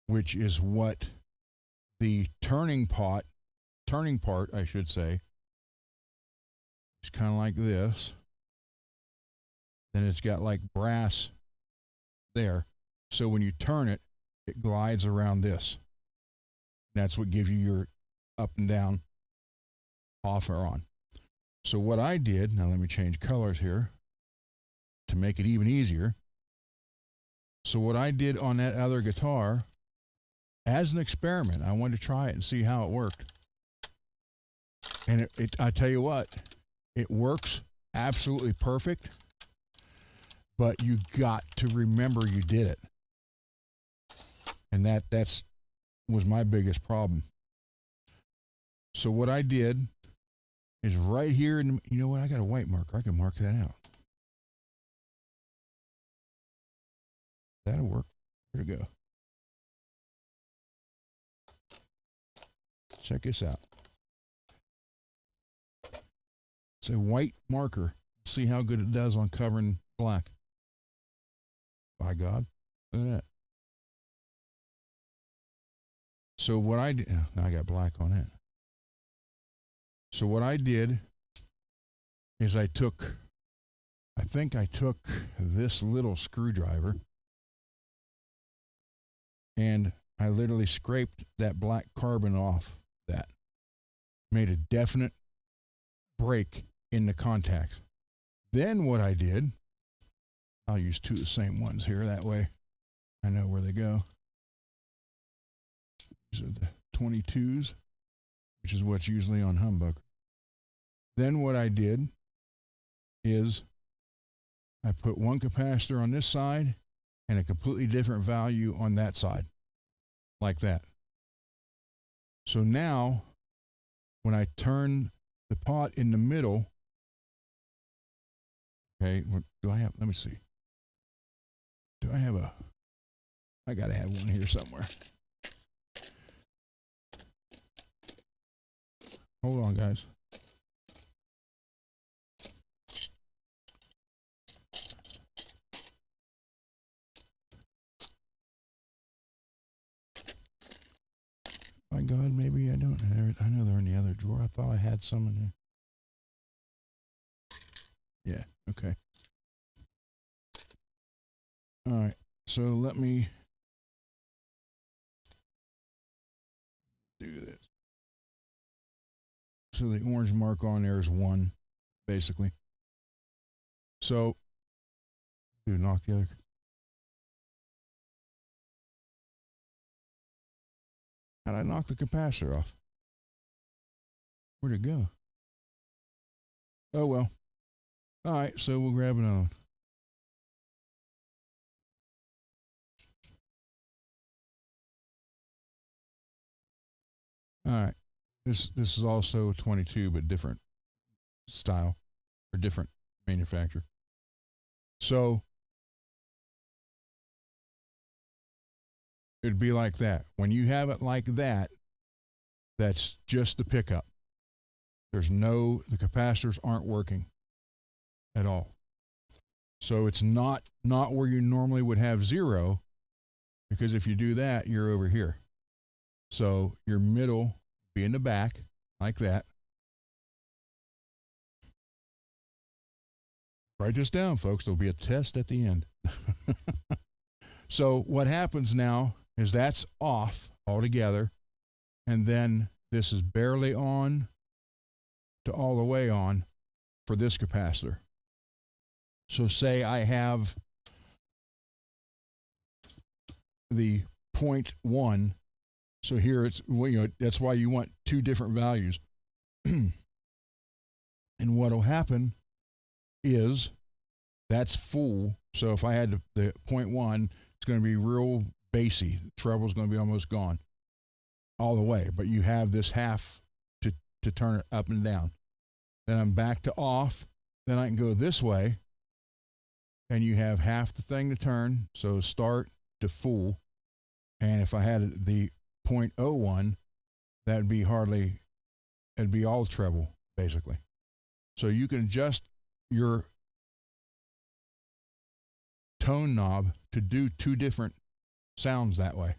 which is what the turning part, I should say, is kind of like this. Then it's got like brass there. So when you turn it, it glides around this. And that's what gives you your up and down, off or on. So what I did, now let me change colors here to make it even easier. So what I did on that other guitar, as an experiment, I wanted to try it and see how it worked. And I tell you what, it works absolutely perfect, but you got to remember you did it. And that's was my biggest problem. So what I did is right here, you know what, I got a white marker. I can mark that out. That'll work. Here we go. Check this out. It's a white marker. See how good it does on covering black. By God, look at that. So what I did, now I got black on it. So what I did is I think I took this little screwdriver and I literally scraped that black carbon off that. Made a definite break in the contacts. Then what I did, I'll use two of the same ones here, that way I know where they go. These are the 22s, which is what's usually on humbucker. Then what I did is I put one capacitor on this side and a completely different value on that side, like that. So now, when I turn the pot in the middle, okay, what do I have? Let me see. Do I have I gotta have one here somewhere. Hold on, guys. My God, maybe I don't. I know they're in the other drawer. I thought I had some in there. Yeah, okay. All right, so let me do this. So the orange mark on there is 1, basically. So, knock the other. How'd I knock the capacitor off? Where'd it go? Oh, well. All right, so we'll grab another one. All right. This is also 22, but different style or different manufacturer. So it'd be like that. When you have it like that, that's just the pickup. The capacitors aren't working at all. So it's not where you normally would have 0, because if you do that, you're over here. So your middle be in the back, like that. Write this down, folks. There'll be a test at the end. So what happens now is that's off altogether, and then this is barely on to all the way on for this capacitor. So say I have the 0.1. So here it's, well, you know, that's why you want two different values. And what will happen is that's full. So if I had the 0.1, it's going to be real bassy. The treble's going to be almost gone all the way. But you have this half to turn it up and down. Then I'm back to off. Then I can go this way, and you have half the thing to turn. So start to full. And if I had the 0.01, that'd be hardly, it'd be all treble, basically. So you can adjust your tone knob to do two different sounds that way.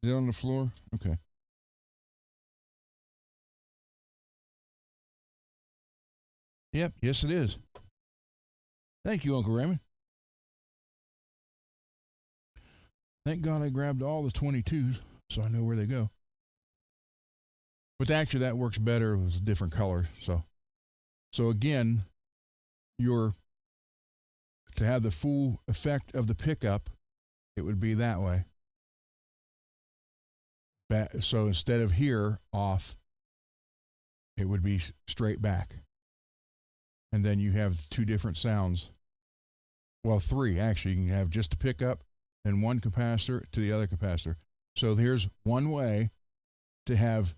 Is it on the floor? Okay. Yep, yes it is. Thank you, Uncle Raymond. Thank God I grabbed all the 22s so I know where they go. But actually that works better with a different color. So again, to have the full effect of the pickup, it would be that way. So instead of here off, it would be straight back. And then you have two different sounds. Well, three actually. You can have just a pickup and one capacitor to the other capacitor. So here's one way to have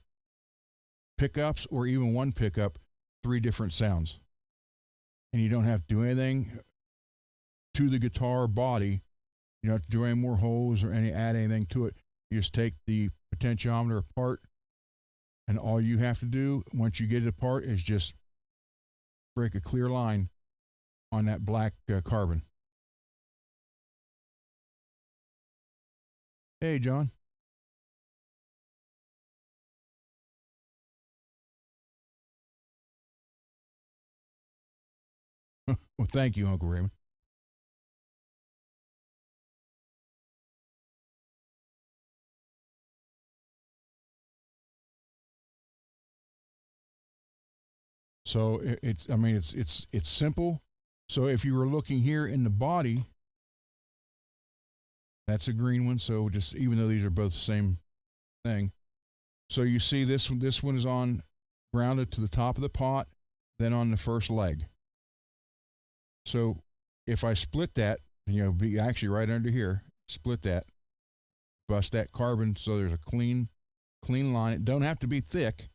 pickups or even one pickup, three different sounds. And you don't have to do anything to the guitar body. You don't have to do any more holes or add anything to it. You just take the potentiometer apart, and all you have to do once you get it apart is just break a clear line on that black carbon. Hey, John. Well, thank you, Uncle Raymond. So it's simple. So if you were looking here in the body, that's a green one. So just, even though these are both the same thing. So you see this one is on grounded to the top of the pot, then on the first leg. So if I split that, be actually right under here, split that, bust that carbon so there's a clean line. It don't have to be thick.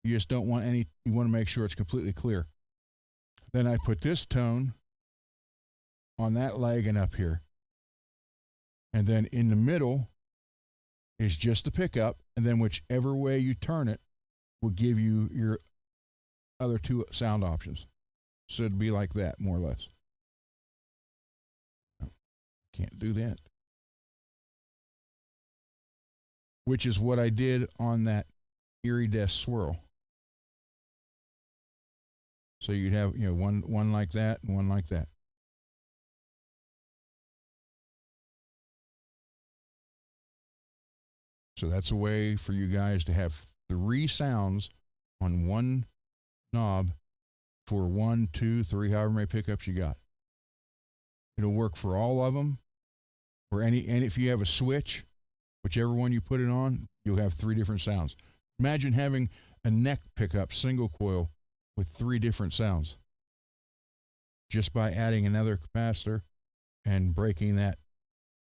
You just don't want any, you want to make sure it's completely clear. Then I put this tone on that leg and up here. And then in the middle is just the pickup, and then whichever way you turn it will give you your other two sound options. So it'd be like that, more or less. Can't do that. Which is what I did on that Erie Desk swirl. So you'd have, one like that and one like that. So that's a way for you guys to have three sounds on one knob for 1, 2, 3, however many pickups you got. It'll work for all of them. And if you have a switch, whichever one you put it on, you'll have three different sounds. Imagine having a neck pickup, single coil, with three different sounds. Just by adding another capacitor and breaking that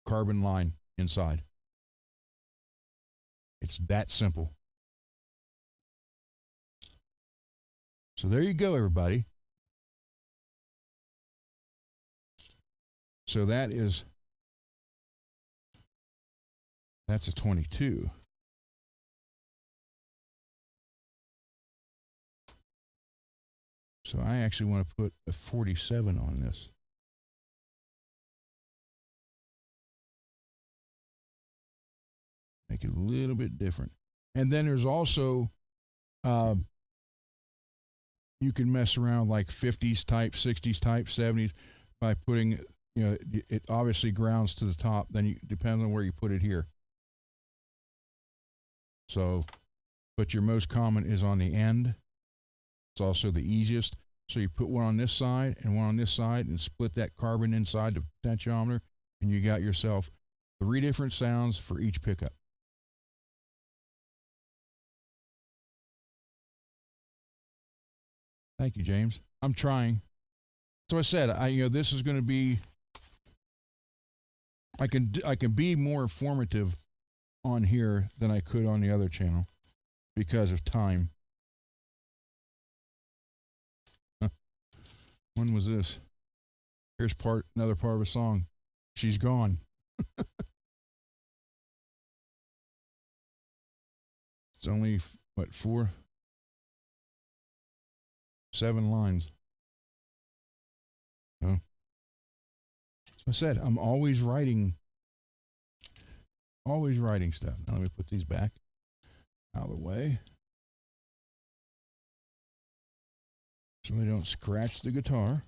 carbon line inside. It's that simple. So there you go, everybody. So that's a 22. So I actually want to put a 47 on this. Make it a little bit different. And then there's also, you can mess around like 50s type, 60s type, 70s by putting, it obviously grounds to the top. Then you depends on where you put it here. So, but your most common is on the end. It's also the easiest. So you put one on this side and one on this side and split that carbon inside the potentiometer, and you got yourself 3 different sounds for each pickup. Thank you, James. I'm trying. So I said, this is going to be, I can be more informative on here than I could on the other channel because of time. When was this? Here's another part of a song. She's gone. It's only, 7 lines. Oh. So I said, I'm always writing stuff. Now let me put these back out of the way so they don't scratch the guitar.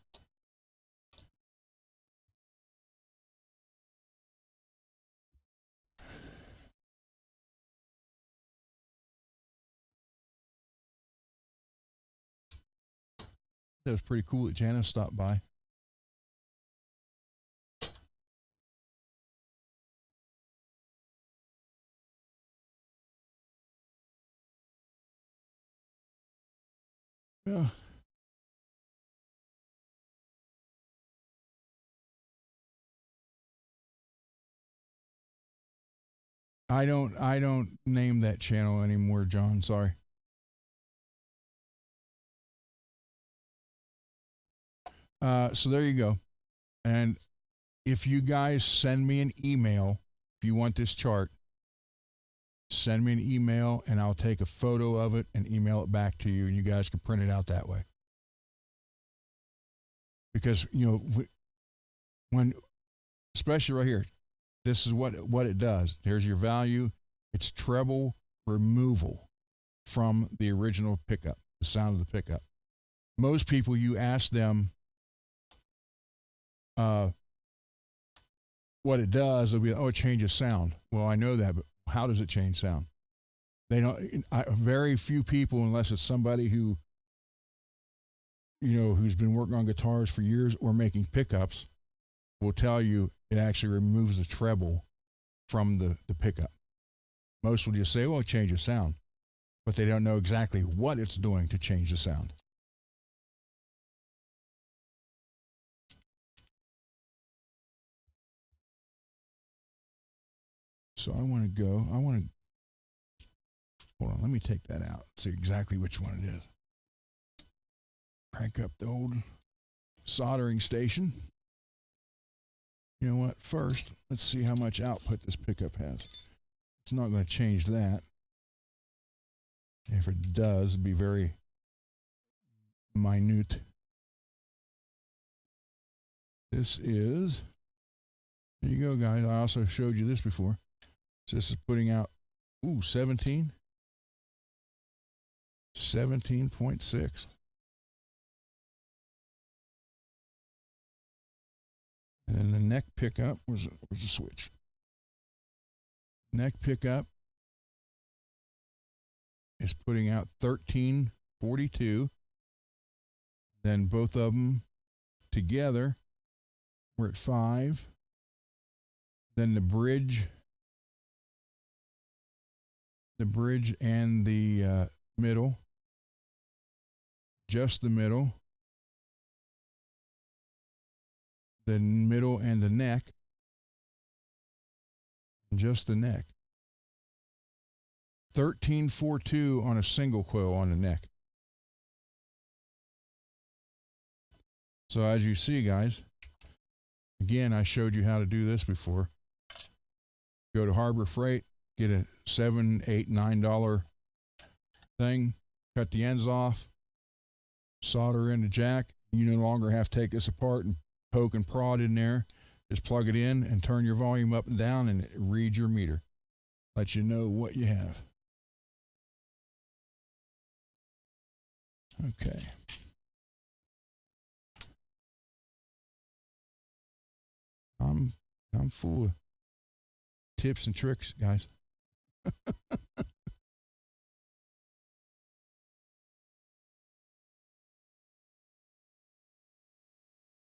That was pretty cool that Janice stopped by. Yeah. I don't name that channel anymore, John. Sorry. So there you go. And if you guys send me an email, if you want this chart, send me an email and I'll take a photo of it and email it back to you, and you guys can print it out that way. Because, when, especially right here, this is what it does. Here's your value. It's treble removal from the original pickup, the sound of the pickup. Most people, you ask them what it does, they'll be, it changes sound. Well, I know that, but how does it change sound? They don't. Very few people, unless it's somebody who, who's been working on guitars for years or making pickups, will tell you it actually removes the treble from the pickup. Most will just say, well, it changes sound, but they don't know exactly what it's doing to change the sound. So I want to hold on, let me take that out, see exactly which one it is. Crank up the old soldering station. You know what? First, let's see how much output this pickup has. It's not going to change that. If it does, it'd be very minute. This is, there you go, guys. I also showed you this before. So this is putting out, 17.6. And then the neck pickup, where's the switch? Neck pickup is putting out 13.42. Then both of them together, we're at 5. Then the bridge and the middle, just the middle, the middle and the neck, just the neck. 13.42 on a single coil on the neck. So as you see, guys, again, I showed you how to do this before. Go to Harbor Freight, get a $7, $8, $9 thing, cut the ends off, solder in the jack. You no longer have to take this apart and poke and prod in there. Just plug it in and turn your volume up and down and read your meter. let you know what you have. Okay. I'm full of tips and tricks, guys.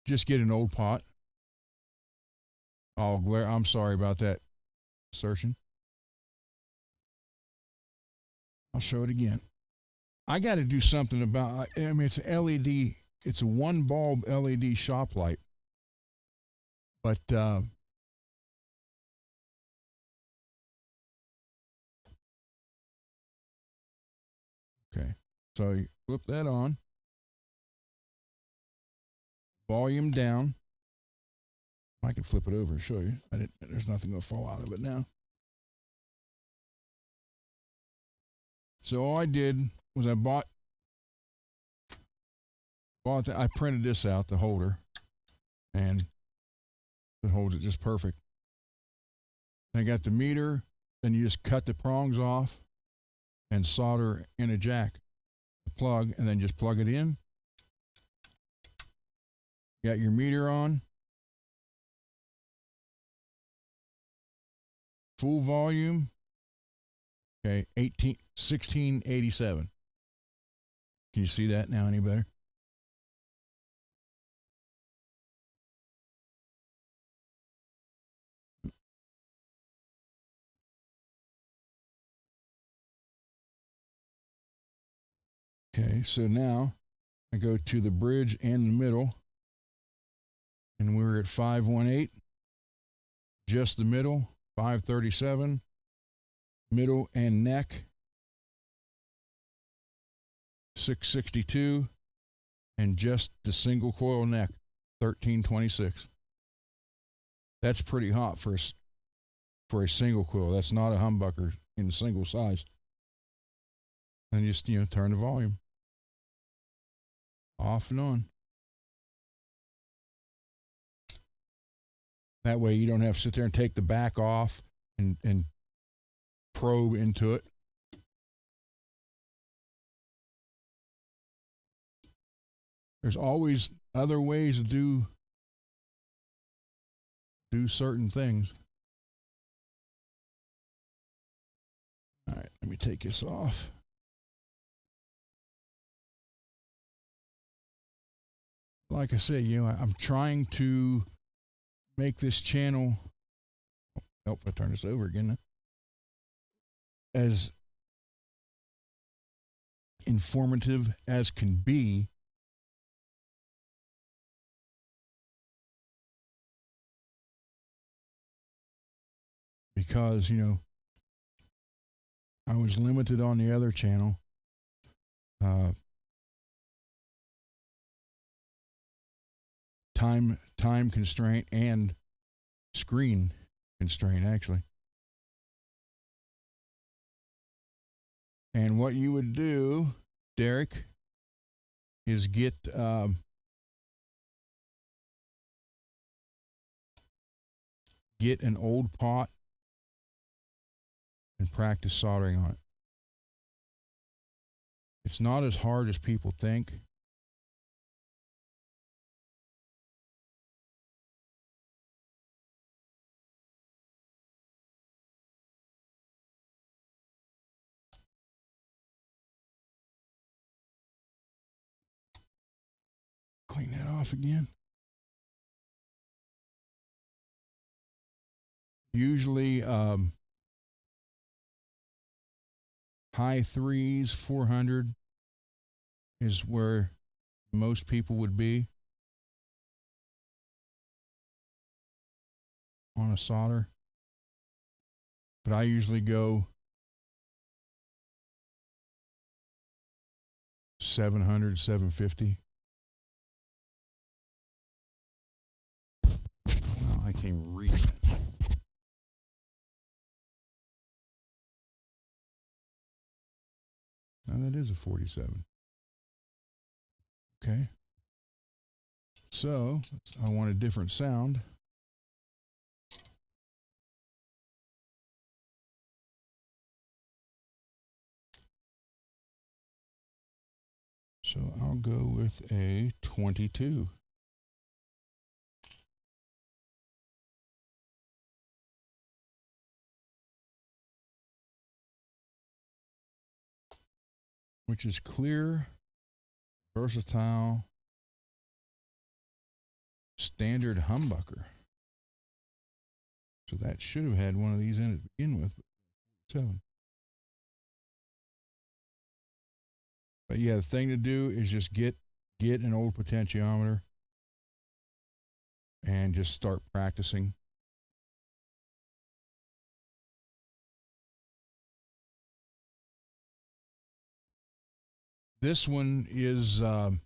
Just get an old pot. Oh, glare. I'm sorry about that assertion. I'll show it again. I got to do something about. I mean, it's an LED. It's a one bulb LED shop light, but okay. So you flip that on. Volume down. I can flip it over and show you. There's nothing going to fall out of it now. So all I did was I bought I printed this out, the holder, and it holds it just perfect. I got the meter, then you just cut the prongs off and solder in a jack, the plug, and then just plug it in. Got your meter on. Full volume. Okay, 1687. Can you see that now any better? Okay, so now I go to the bridge and the middle, and we're at 518. Just the middle, 537. Middle and neck, 662. And just the single coil neck, 1326. That's pretty hot for a single coil. That's not a humbucker in single size. And just, turn the volume off and on. That way you don't have to sit there and take the back off and probe into it. There's always other ways to do certain things. All right, let me take this off. Like I said, I'm trying to make this channel. Oh, I turn this over again. As informative as can be. Because, I was limited on the other channel. Time constraint and screen constraint, actually. And what you would do, Derek, is get an old pot and practice soldering on it. It's not as hard as people think. Clean that off again. Usually high threes, 400 is where most people would be on a solder. But I usually go 700, 750. Well, I can't read that. Now that is a 47. Okay. So I want a different sound. I'll go with a 22. Which is clear, versatile, standard humbucker. So that should have had one of these in it to begin with. But 7. But yeah, the thing to do is just get an old potentiometer and just start practicing. This one is, can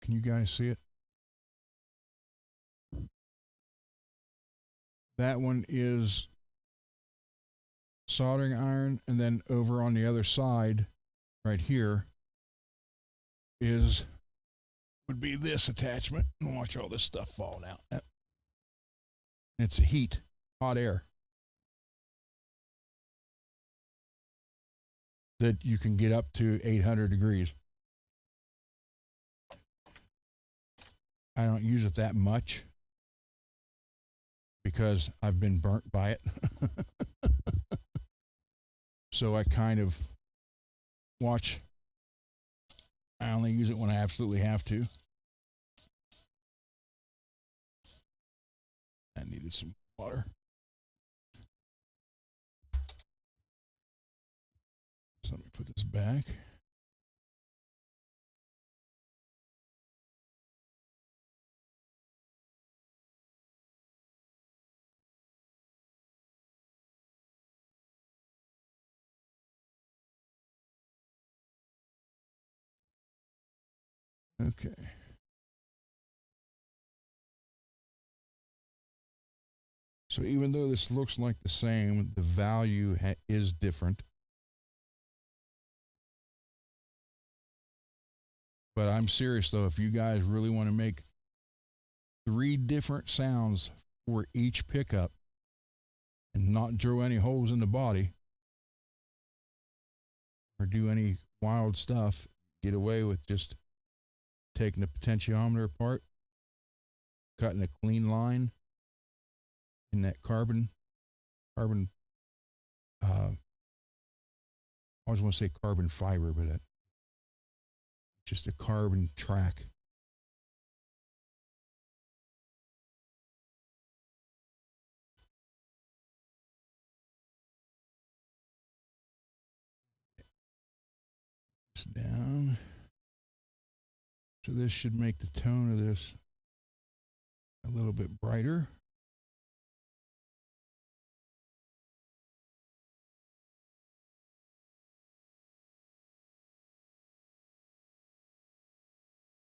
you guys see it? That one is soldering iron, and then over on the other side, right here, would be this attachment. Watch all this stuff fall down. It's heat, hot air that you can get up to 800 degrees. I don't use it that much because I've been burnt by it. So I kind of watch. I only use it when I absolutely have to. I needed some water. So let me put this back. Okay. So even though this looks like the same, the value is different. But I'm serious though, if you guys really want to make 3 different sounds for each pickup and not drill any holes in the body or do any wild stuff, get away with just taking the potentiometer apart, cutting a clean line in that carbon, I always want to say carbon fiber, but it's just a carbon track. This down. So this should make the tone of this a little bit brighter.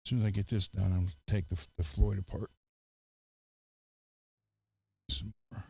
As soon as I get this done, I'm going to take the Floyd apart. Some more.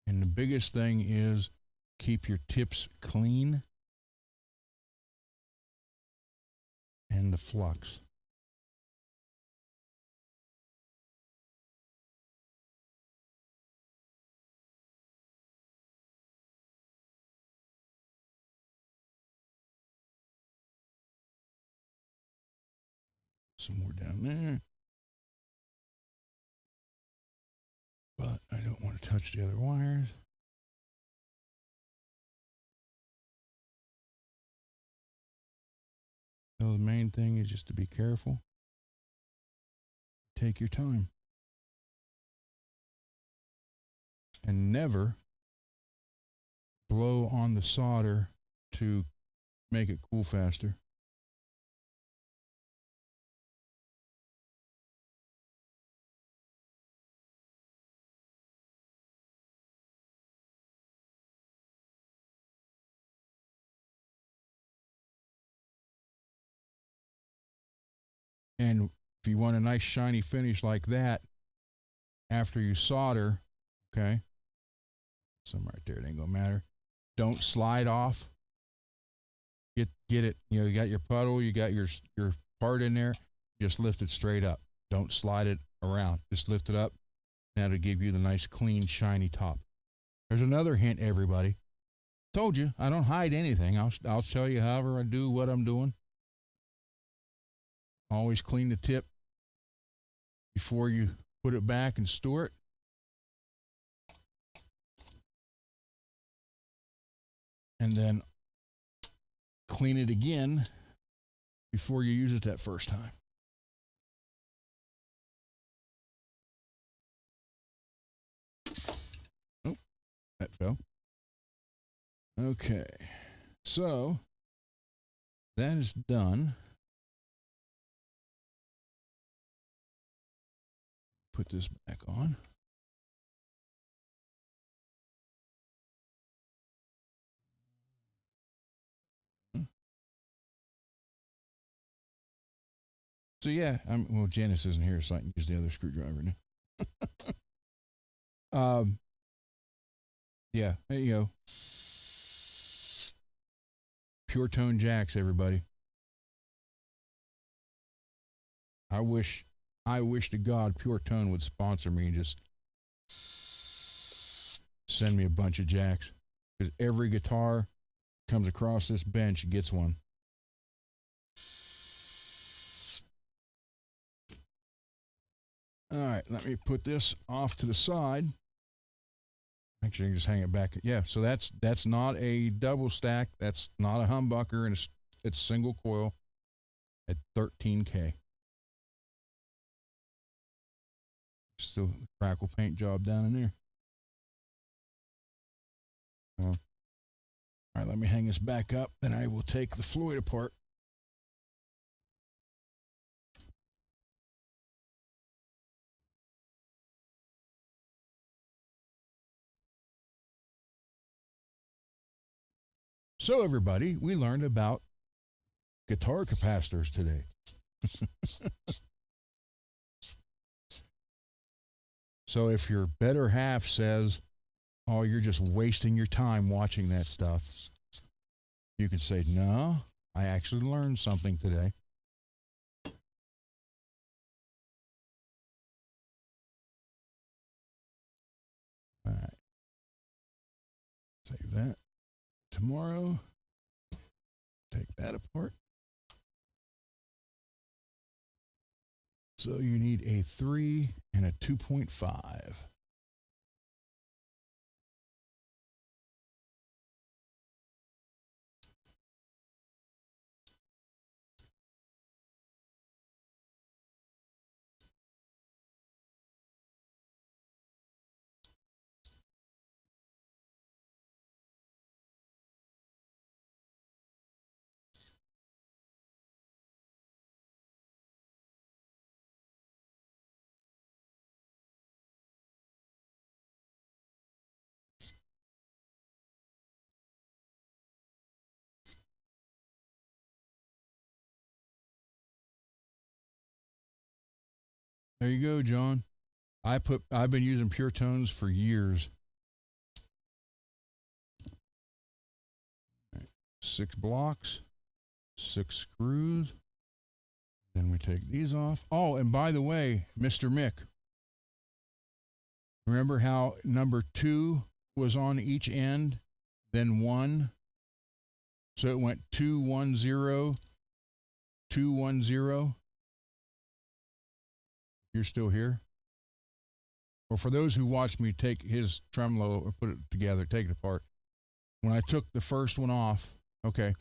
And the biggest thing is keep your tips clean and the flux. Some more down there. But I don't want to touch the other wires. So the main thing is just to be careful. Take your time. And never blow on the solder to make it cool faster. And if you want a nice shiny finish like that, after you solder, okay, some right there, it ain't gonna matter. Don't slide off. Get it. You know, you got your puddle, you got your part in there. Just lift it straight up. Don't slide it around. Just lift it up. That'll give you the nice, clean, shiny top. There's another hint, everybody. Told you, I don't hide anything. I'll tell you however I do what I'm doing. Always clean the tip before you put it back and store it. And then clean it again before you use it that first time. Oh, that fell. Okay, so that is done. Put this back on. So yeah, well, Janice isn't here, so I can use the other screwdriver now. Yeah, there you go. Pure tone jacks, everybody. I wish to God Pure Tone would sponsor me and just send me a bunch of jacks, because every guitar comes across this bench gets one. All right, let me put this off to the side. Actually, I can just hang it back. Yeah, so that's not a double stack. That's not a humbucker, and it's single coil at 13K. Still the crackle paint job down in there. All right, let me hang this back up. Then I will take the Floyd apart. So, everybody, we learned about guitar capacitors today. So, if your better half says, oh, you're just wasting your time watching that stuff, you can say, no, I actually learned something today. All right. Save that. Tomorrow, take that apart. So you need a 3 and a 2.5. There you go, John. I've been using Pure Tones for years. Right. 6 blocks, 6 screws. Then we take these off. Oh, and by the way, Mr. Mick, remember how number 2 was on each end, then 1? So it went 2 1 0 2 1 0. You're still here? Well, for those who watched me take his tremolo or put it together, take it apart, when I took the first one off, okay,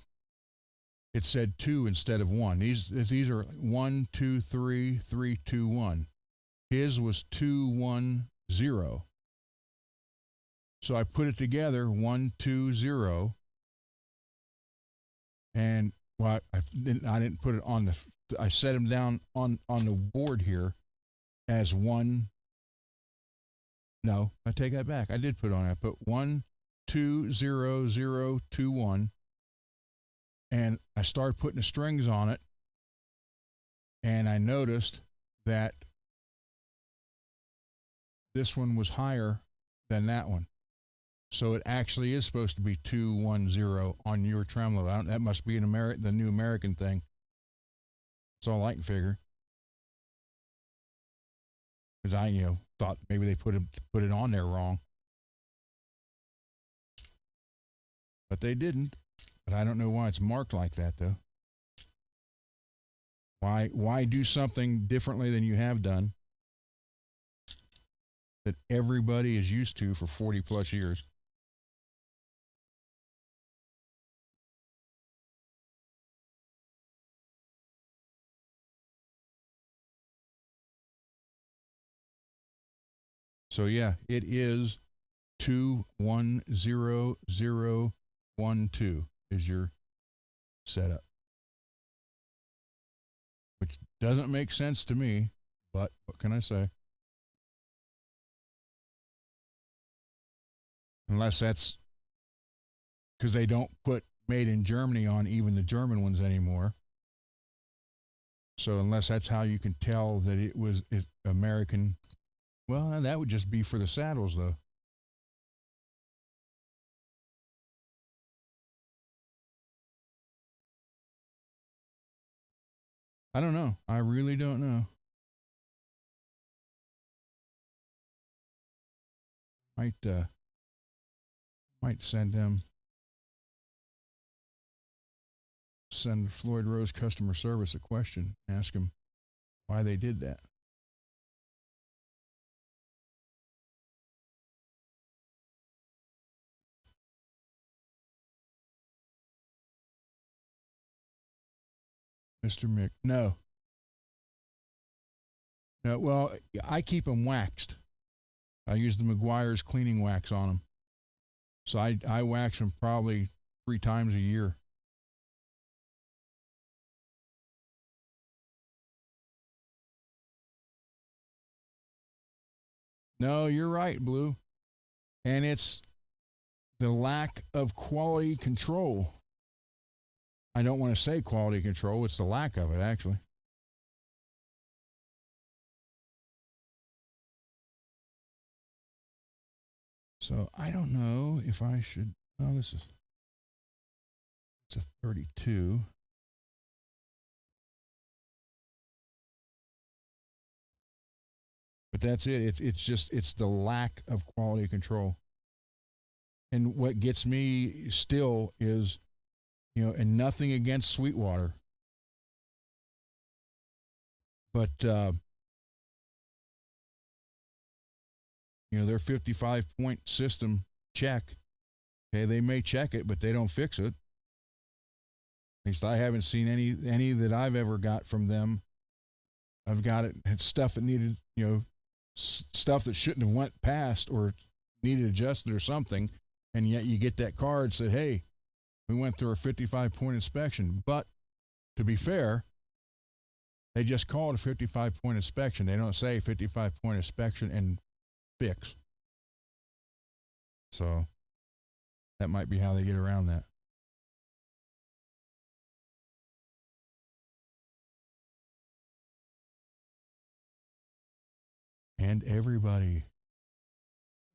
it said 2 instead of 1. These are 1 2 3 3 2 1. His was 2 1 0. So I put it together 1 2 0, and well, I didn't put it on the. I set him down on the board here as 1. No, I take that back. I did put it on. I put 1 2 0 0 2 1, and I started putting the strings on it, and I noticed that this one was higher than that one. So it actually is supposed to be 210 on your tremolo. That must be the new American thing. That's all I can figure. Because I, thought maybe they put it on there wrong. But they didn't. But I don't know why it's marked like that, though. Why do something differently than you have done that everybody is used to for 40 plus years? So yeah, it is 210012 is your setup. Which doesn't make sense to me, but what can I say? Unless that's because they don't put made in Germany on even the German ones anymore. So unless that's how you can tell that it was American, well, that would just be for the saddles, though. I don't know. I really don't know. Might send Floyd Rose customer service a question, ask him why they did that. Mr. Mick, no. No, well, I keep them waxed. I use the McGuire's cleaning wax on them. So I wax them probably 3 times a year. No, you're right, Blue. And it's the lack of quality control. I don't want to say quality control, it's the lack of it, actually. So I don't know if I should. Oh, it's a 32. But that's it. It's the lack of quality control. And what gets me still is, and nothing against Sweetwater, but their 55-point system check. Okay, they may check it, but they don't fix it. At least I haven't seen any that I've ever got from them. I've got it. It's stuff that needed, stuff that shouldn't have went past or needed adjusted or something, and yet you get that card said, "Hey, we went through a 55-point inspection." But to be fair, they just call it a 55-point inspection. They don't say 55-point inspection and fix. So that might be how they get around that. And everybody,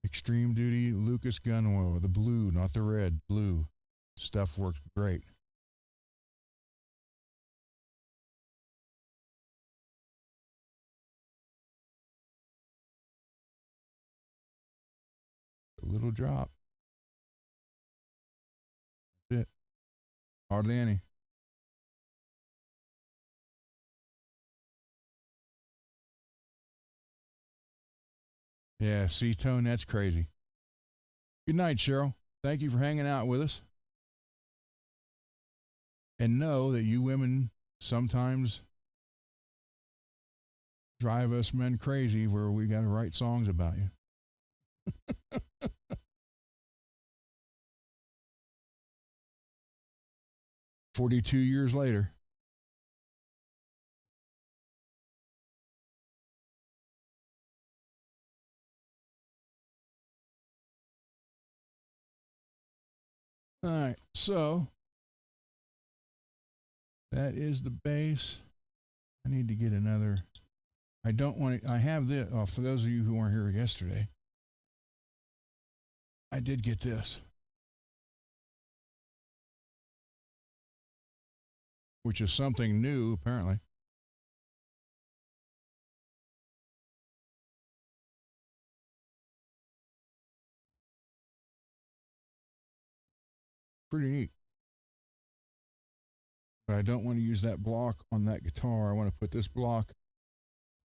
Extreme Duty Lucas gun oil, the blue, not the red, blue. Stuff works great. A little drop. That's it. Hardly any. Yeah, C-tone, that's crazy. Good night, Cheryl. Thank you for hanging out with us. And know that you women sometimes drive us men crazy where we got to write songs about you. 42 years later. All right, so that is the bass. I need to get another. I don't want to. I have this. For those of you who weren't here yesterday, I did get this, which is something new apparently. Pretty neat. But I don't want to use that block on that guitar. I want to put this block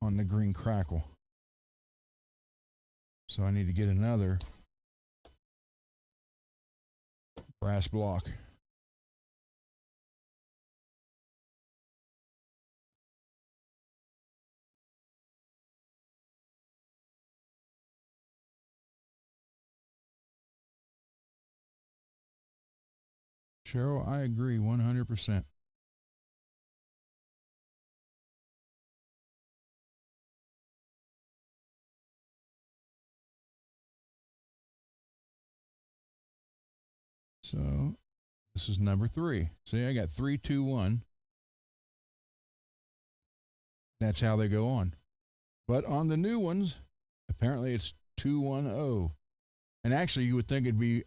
on the green crackle. So I need to get another brass block. Cheryl, I agree 100%. So this is number 3. See, I got 3, 2, 1. That's how they go on. But on the new ones, apparently it's 2, 1, 0. And actually, you would think it'd be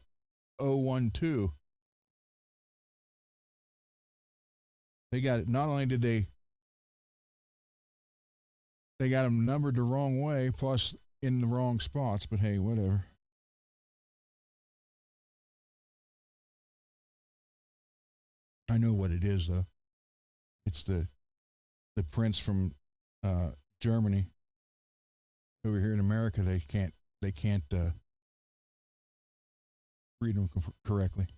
0, 1, 2. They got it. Not only did they got them numbered the wrong way, plus in the wrong spots, but hey, whatever. I know what it is, though. It's the prince from Germany. Over here in America, they can't read them correctly.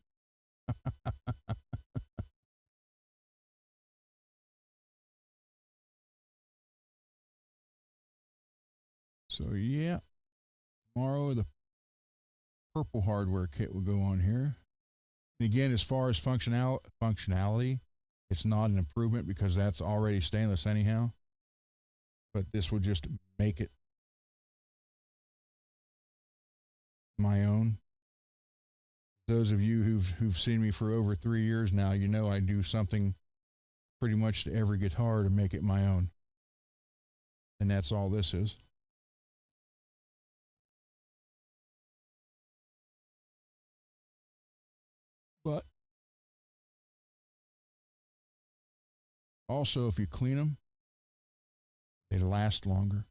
So yeah, tomorrow the purple hardware kit will go on here. And again, as far as functionality, it's not an improvement because that's already stainless anyhow. But this will just make it my own. Those of you who've seen me for over 3 years now, you know I do something pretty much to every guitar to make it my own. And that's all this is. But also, if you clean them, they last longer.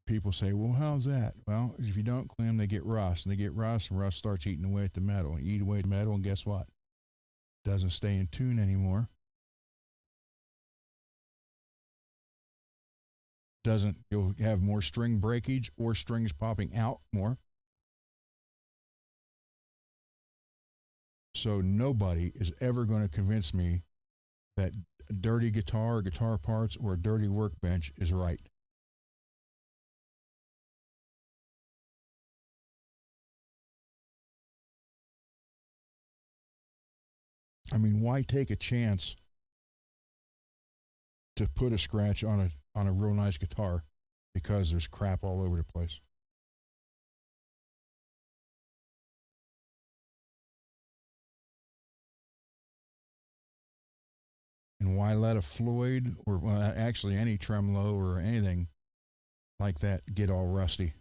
People say, well, how's that? Well, if you don't clean them, they get rust. And they get rust, and rust starts eating away at the metal. And eat away at the metal, and guess what? It doesn't stay in tune anymore. You'll have more string breakage or strings popping out more. So nobody is ever going to convince me that a dirty guitar or guitar parts or a dirty workbench is right. I mean, why take a chance to put a scratch on a real nice guitar because there's crap all over the place? And why let a Floyd or well, actually any tremolo or anything like that get all rusty?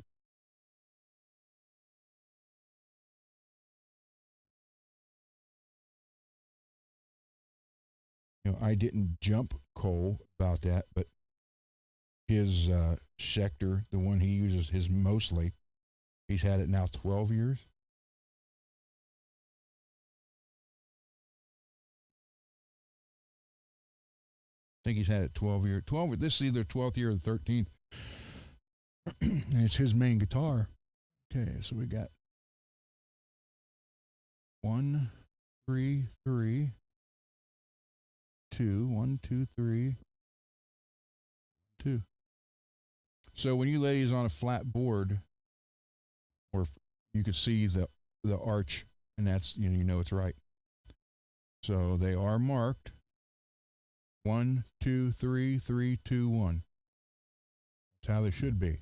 You know, I didn't jump Cole about that, but his Schecter, the one he uses his mostly, he's had it now 12 years. I think he's had it 12 years. 12. This is either 12th year or the 13th. And it's his main guitar. Okay, so we got 1, 3, 3, 2, 1, 2, 3, 2. So when you lay these on a flat board, or you could see the arch, and that's you know it's right. So they are marked 1, 2, 3, 3, 2, 1. That's how they should be.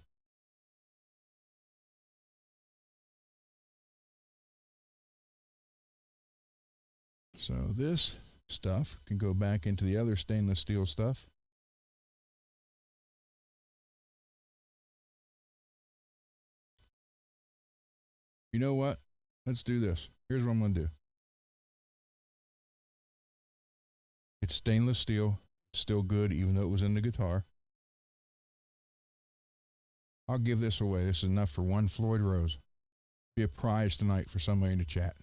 So this stuff can go back into the other stainless steel stuff. You know what? Let's do this. Here's what I'm going to do. It's stainless steel. It's still good, even though it was in the guitar. I'll give this away. This is enough for one Floyd Rose. Be a prize tonight for somebody in the chat.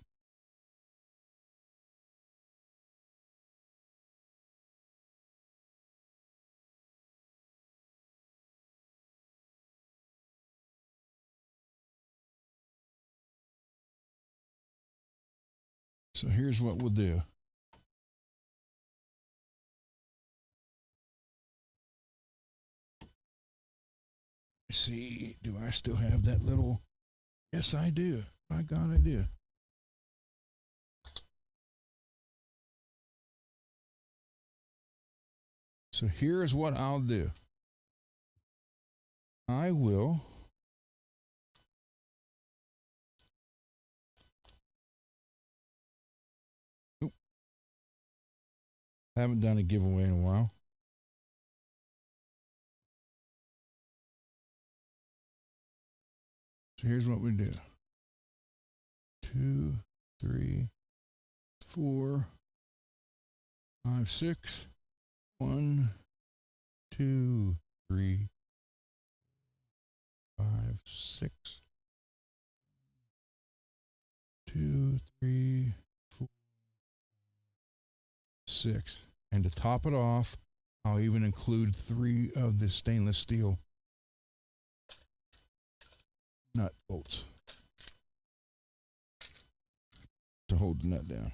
So here's what we'll do. See, do I still have that little? Yes, I do. By God, I do. So here's what I'll do. I will haven't done a giveaway in a while. So here's what we do. 2, 3, 4, 5, 6. 1, 2, 3, 5, 6. 2, 3, 4, 6. And to top it off, I'll even include 3 of the stainless steel nut bolts to hold the nut down,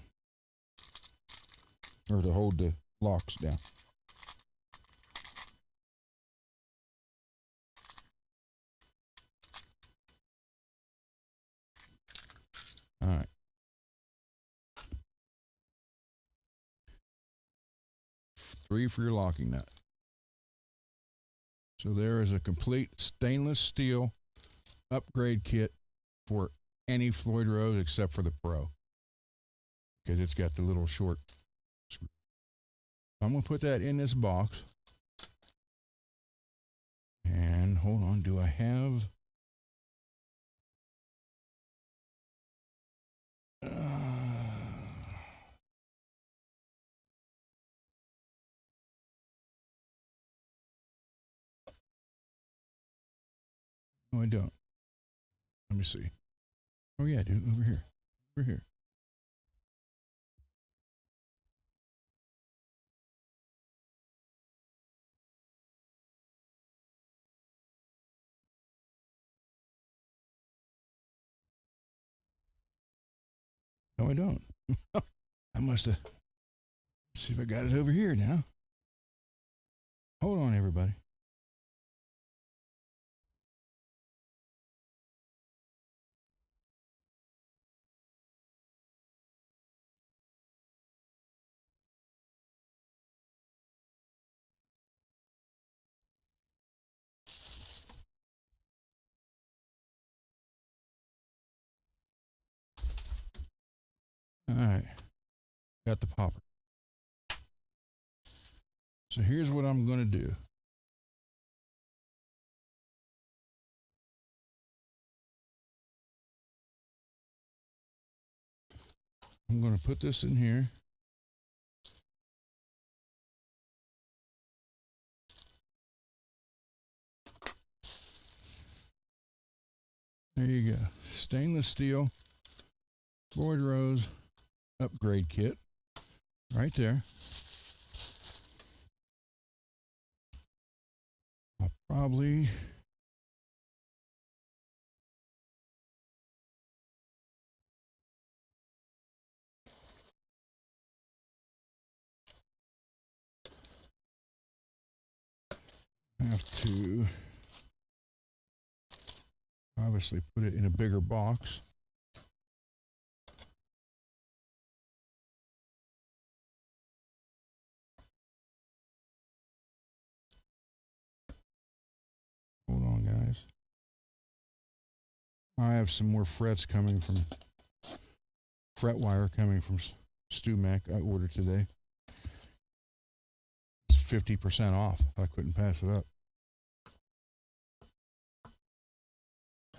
or to hold the locks down. All right. Three for your locking nut. So there is a complete stainless steel upgrade kit for any Floyd Rose except for the Pro, because it's got the little short screw. I'm going to put that in this box. And hold on, do I have... No, I don't. Let me see. Oh, yeah, dude, over here. Over here. No, I don't. I must have... See if I got it over here now. Hold on, everybody. All right. Got the popper. So here's what I'm going to do. I'm going to put this in here. There you go. Stainless steel Floyd Rose upgrade kit. Right there. I'll probably... have to obviously put it in a bigger box. Hold on, guys. I have some more frets coming from fret wire coming from StewMac I ordered today. 50% off. I couldn't pass it up.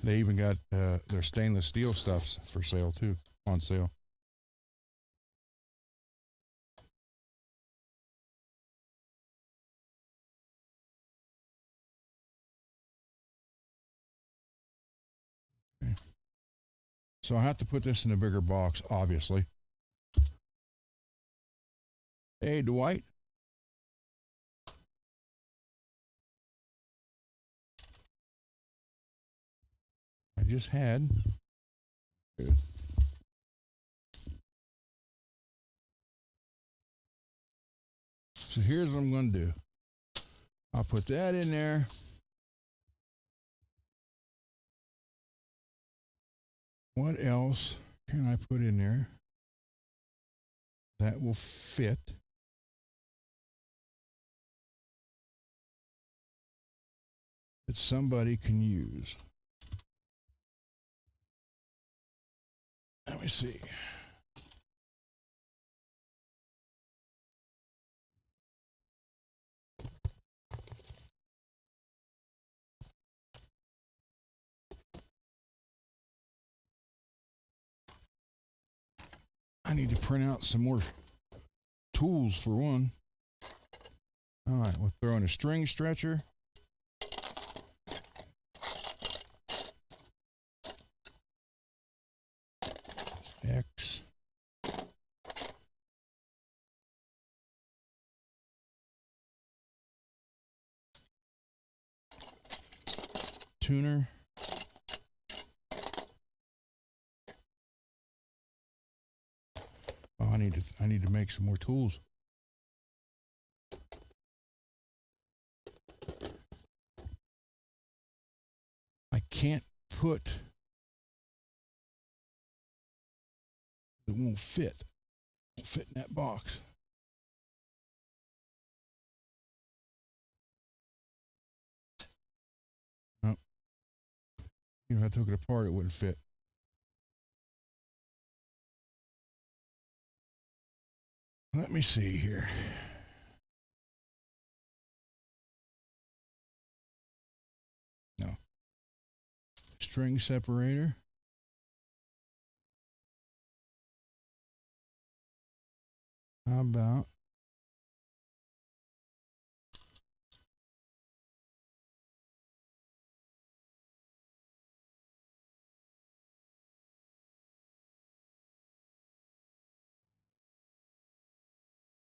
They even got their stainless steel stuffs for sale too, on sale. Okay. So I have to put this in a bigger box, obviously. Hey, Dwight. I just had. Good. So here's what I'm going to do. I'll put that in there. What else can I put in there that will fit? That somebody can use. Let me see. I need to print out some more tools for one. All right, we'll throw in a string stretcher. X. Tuner. Oh, I need to make some more tools. I can't put. It won't fit. It won't fit in that box. No. You know, if I took it apart, it wouldn't fit. Let me see here. No. String separator. How about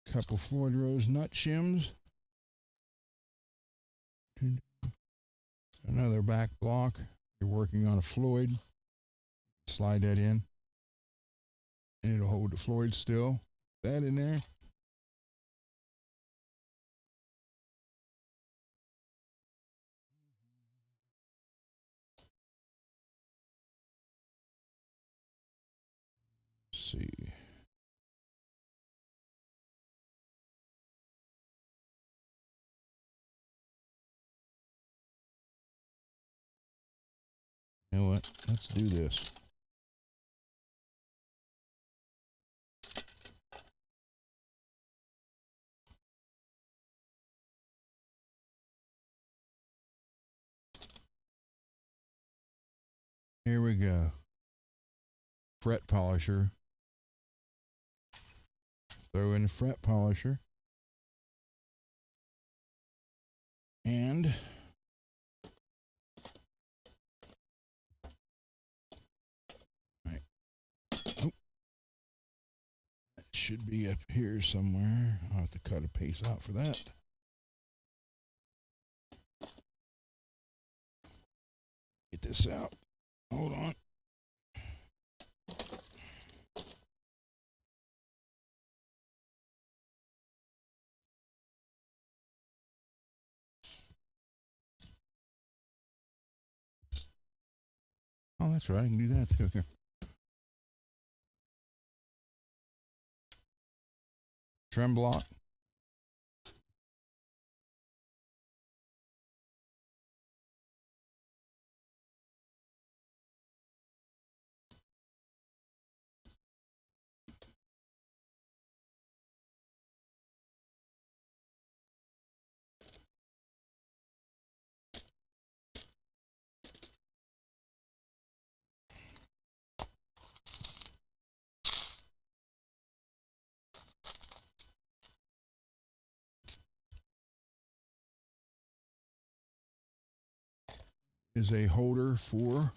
a couple Floyd Rose nut shims. Another back block. You're working on a Floyd. Slide that in. And it'll hold the Floyd still. That in there. Let's see. You know what? Let's do this. Here we go. Fret polisher. Throw in the fret polisher. And right. Oh. That should be up here somewhere. I'll have to cut a piece out for that. Get this out. Hold on. Oh, that's right. I can do that too. Here. Trim block. is a holder for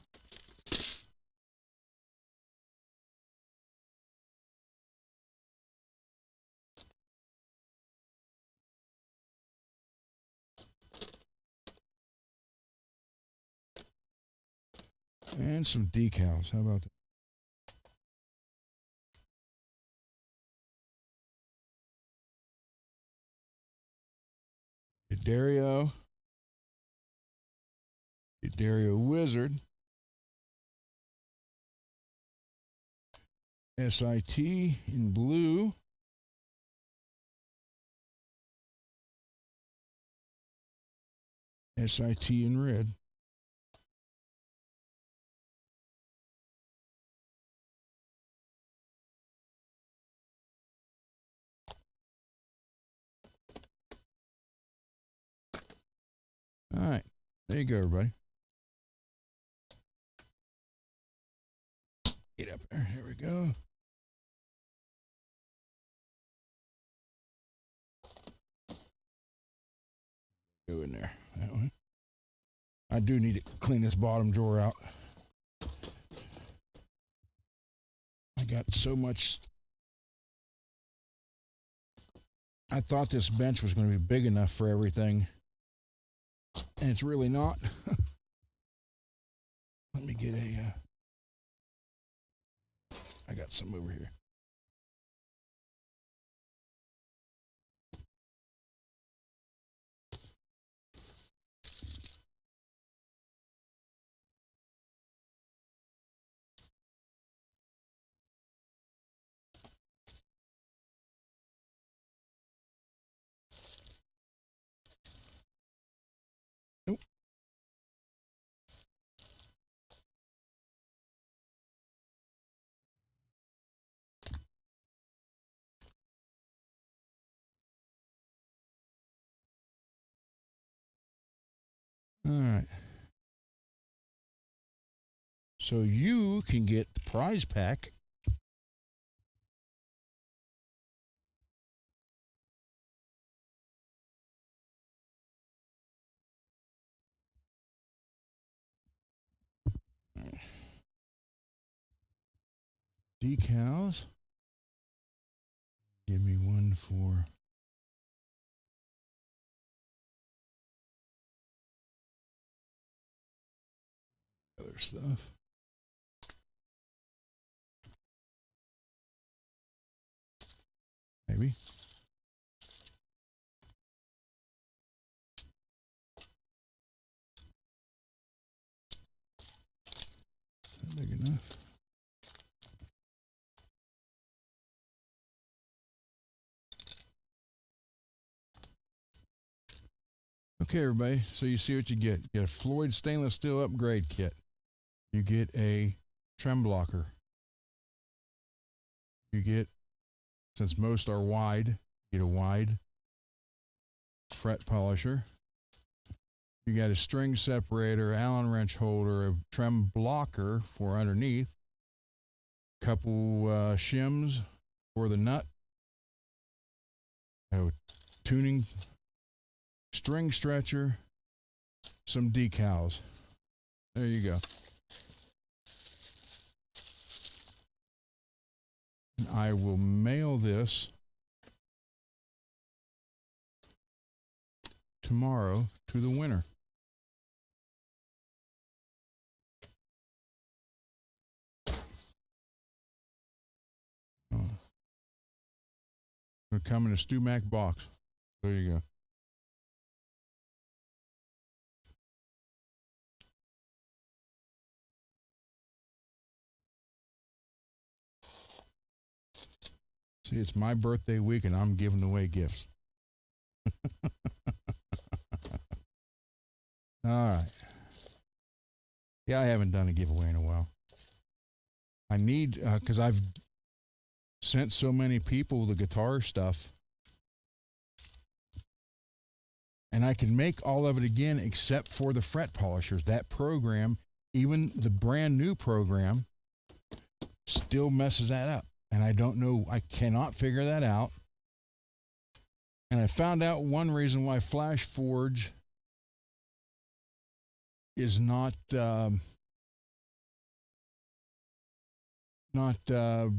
and some decals. How about that? Dario Wizard, SIT in blue, SIT in red. All right, there you go, everybody. Get up there. Here we go. Go in there. That one. I do need to clean this bottom drawer out. I got so much. I thought this bench was going to be big enough for everything, and it's really not. Let me get a. I got some over here. Nope. All right. So you can get the prize pack. Decals. Give me one for other stuff. Maybe. Not big enough. Okay, everybody. So you see what you get. You get a Floyd stainless steel upgrade kit. You get a trem blocker. You get, since most are wide, you get a wide fret polisher. You got a string separator, Allen wrench holder, a trem blocker for underneath, couple shims for the nut, a tuning string stretcher, some decals. There you go. And I will mail this tomorrow to the winner. It'll come in a Stu Mac box. There you go. See, it's my birthday week and I'm giving away gifts. All right. Yeah, I haven't done a giveaway in a while. I need, because I've sent so many people the guitar stuff. And I can make all of it again except for the fret polishers. That program, even the brand new program, still messes that up. And I don't know, I cannot figure that out. And I found out one reason why FlashForge is not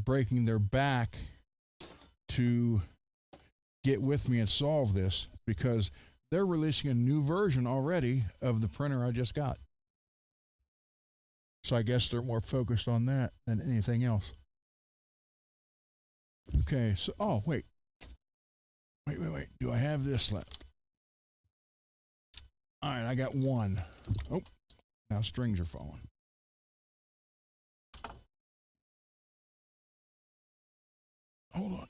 breaking their back to get with me and solve this, because they're releasing a new version already of the printer I just got. So I guess they're more focused on that than anything else. Okay, so, oh, wait. Wait. Do I have this left? All right, I got one. Oh, now strings are falling. Hold on.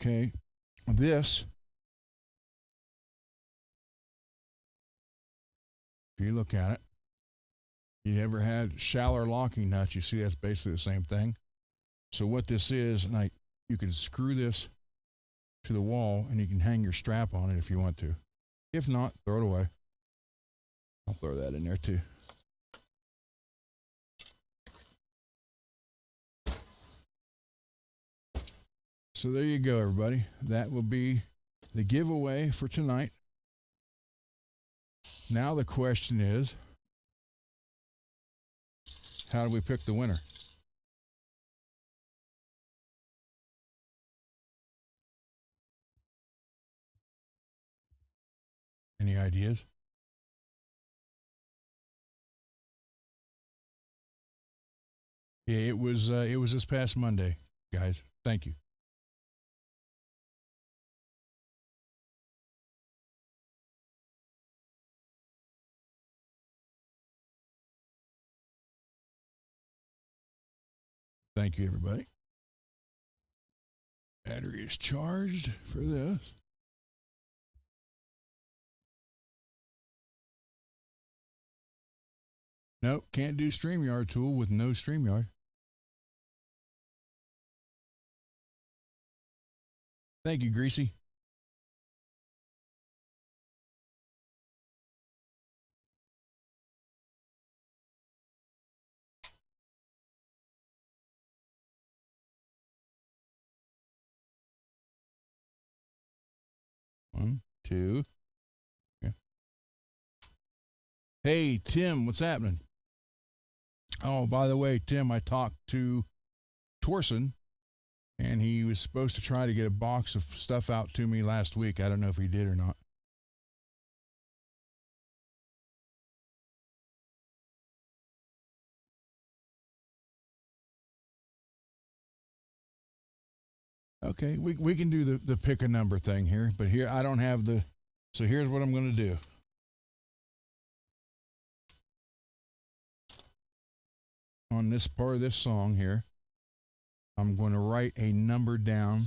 Okay, this, if you look at it, you ever had shallow locking nuts, you see that's basically the same thing. So what this is, and you can screw this to the wall and you can hang your strap on it if you want to. If not, throw it away. I'll throw that in there too. So there you go, everybody. That will be the giveaway for tonight. Now the question is, how do we pick the winner? Any ideas? Yeah, it was this past Monday, guys. Thank you. Thank you, everybody. Battery is charged for this. Nope, can't do StreamYard tool with no StreamYard. Thank you, Greasy. One, two. Okay. Hey, Tim, what's happening? Oh, by the way, Tim, I talked to Torson, and he was supposed to try to get a box of stuff out to me last week. I don't know if he did or not. Okay, we can do the pick a number thing here, but here I don't have the. So here's what I'm going to do. On this part of this song here, I'm going to write a number down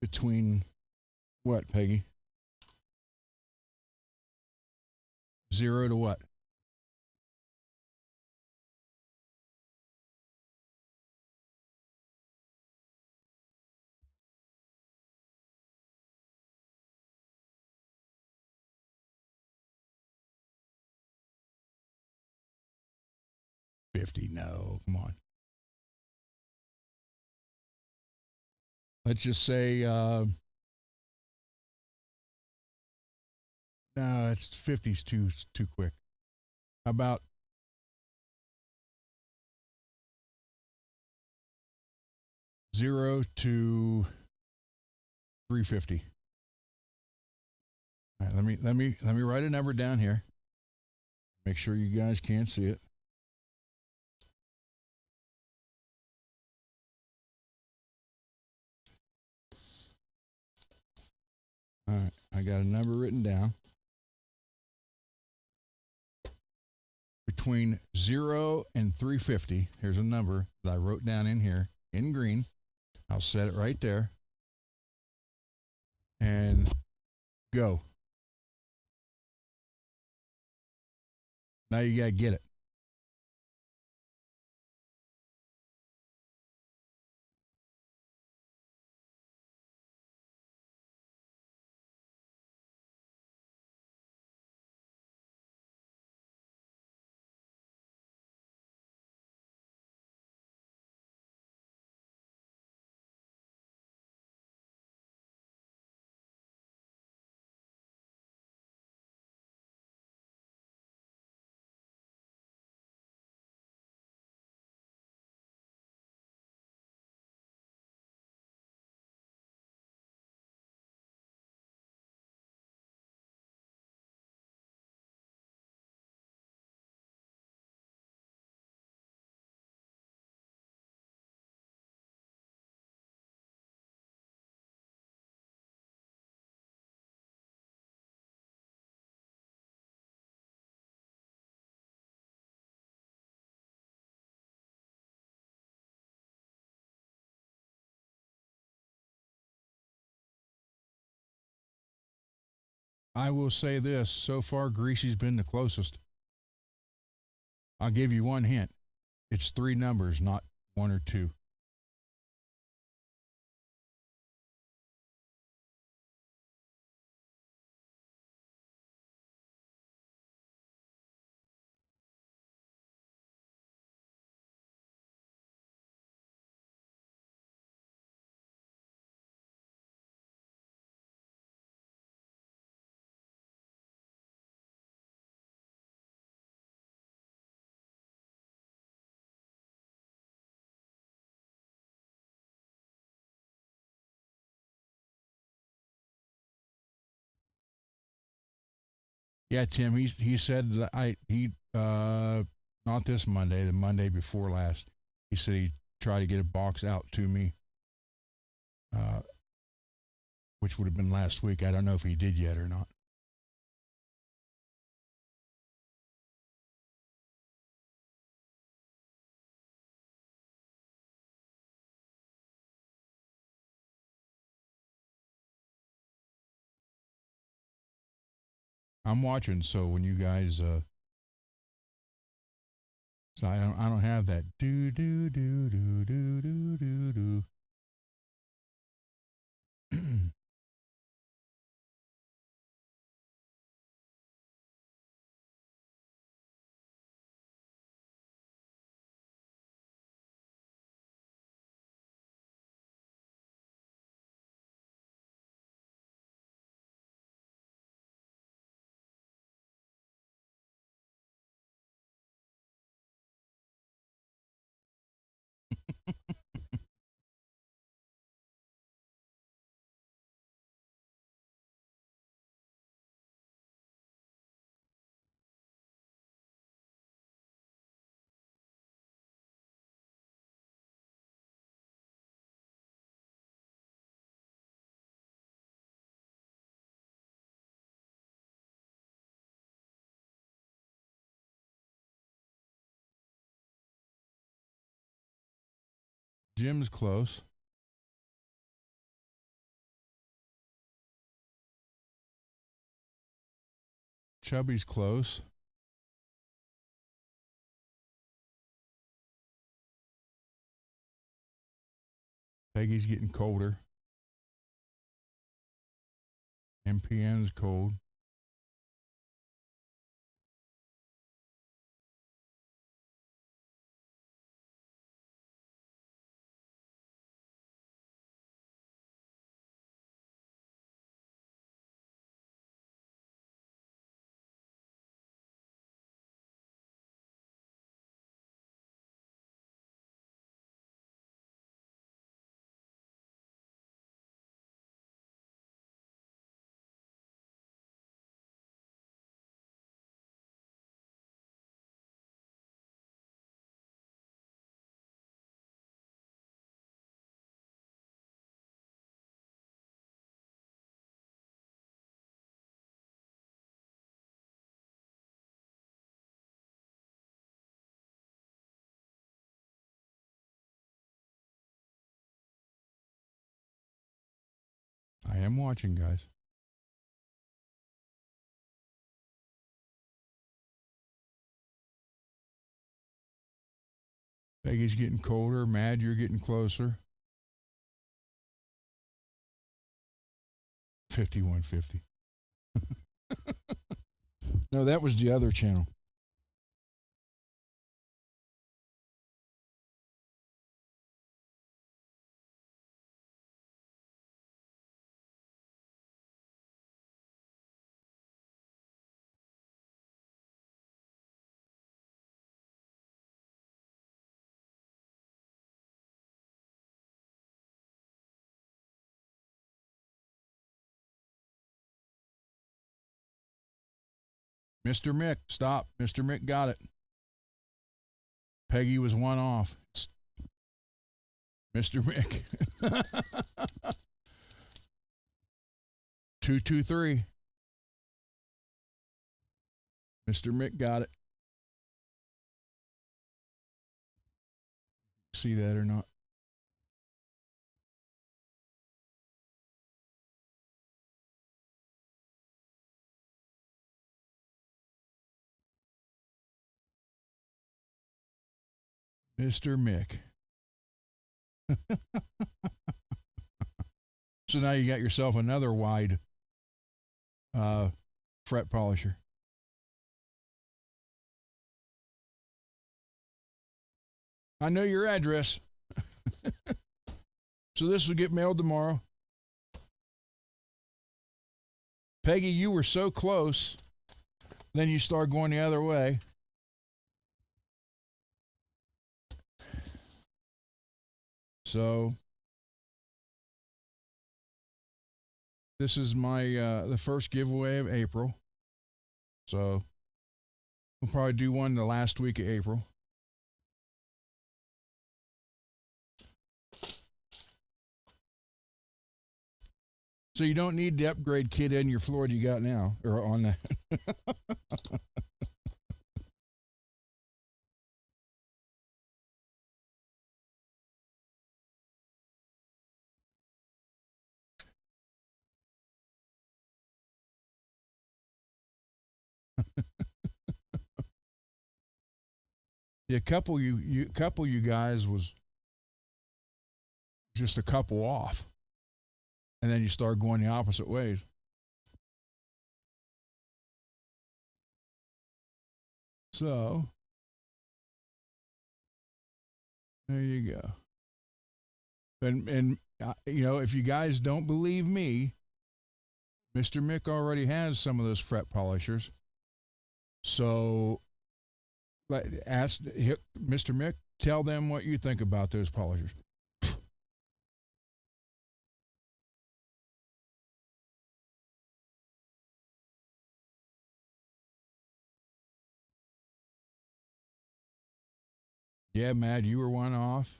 between what, Peggy? 0 to what? $50. No, come on. Let's just say, no, it's 50's too quick. How about 0 to 350? All right, let me write a number down here. Make sure you guys can't see it. All right, I got a number written down. Between 0 and 350, here's a number that I wrote down in here in green. I'll set it right there. And go. Now you got to get it. I will say this: so far, Greasy's been the closest. I'll give you one hint. It's three numbers, not one or two. Yeah, Tim. He said that not this Monday, the Monday before last. He said he tried to get a box out to me, uh, which would have been last week. I don't know if he did yet or not. I'm watching, so when you guys, so I don't have that do do do do do do do do. Jim's close. Chubby's close. Peggy's getting colder. MPN's cold. I am watching, guys. Peggy's getting colder. Mad, you're getting closer. 5150. No, that was the other channel. Mr. Mick, stop. Mr. Mick got it. Peggy was one off. Mr. Mick. 223. Mr. Mick got it. See that or not? Mr. Mick. So now you got yourself another wide fret polisher. I know your address. So this will get mailed tomorrow. Peggy, you were so close. Then you start going the other way. So this is my the first giveaway of April. So we'll probably do one the last week of April. So you don't need the upgrade kit in your Floyd you got now, or on that. Yeah, couple you guys was just a couple off, and then you start going the opposite ways. So there you go. And you know, if you guys don't believe me, Mr. Mick already has some of those fret polishers. So ask Mr. Mick, tell them what you think about those polishers. Yeah, Matt, you were one off.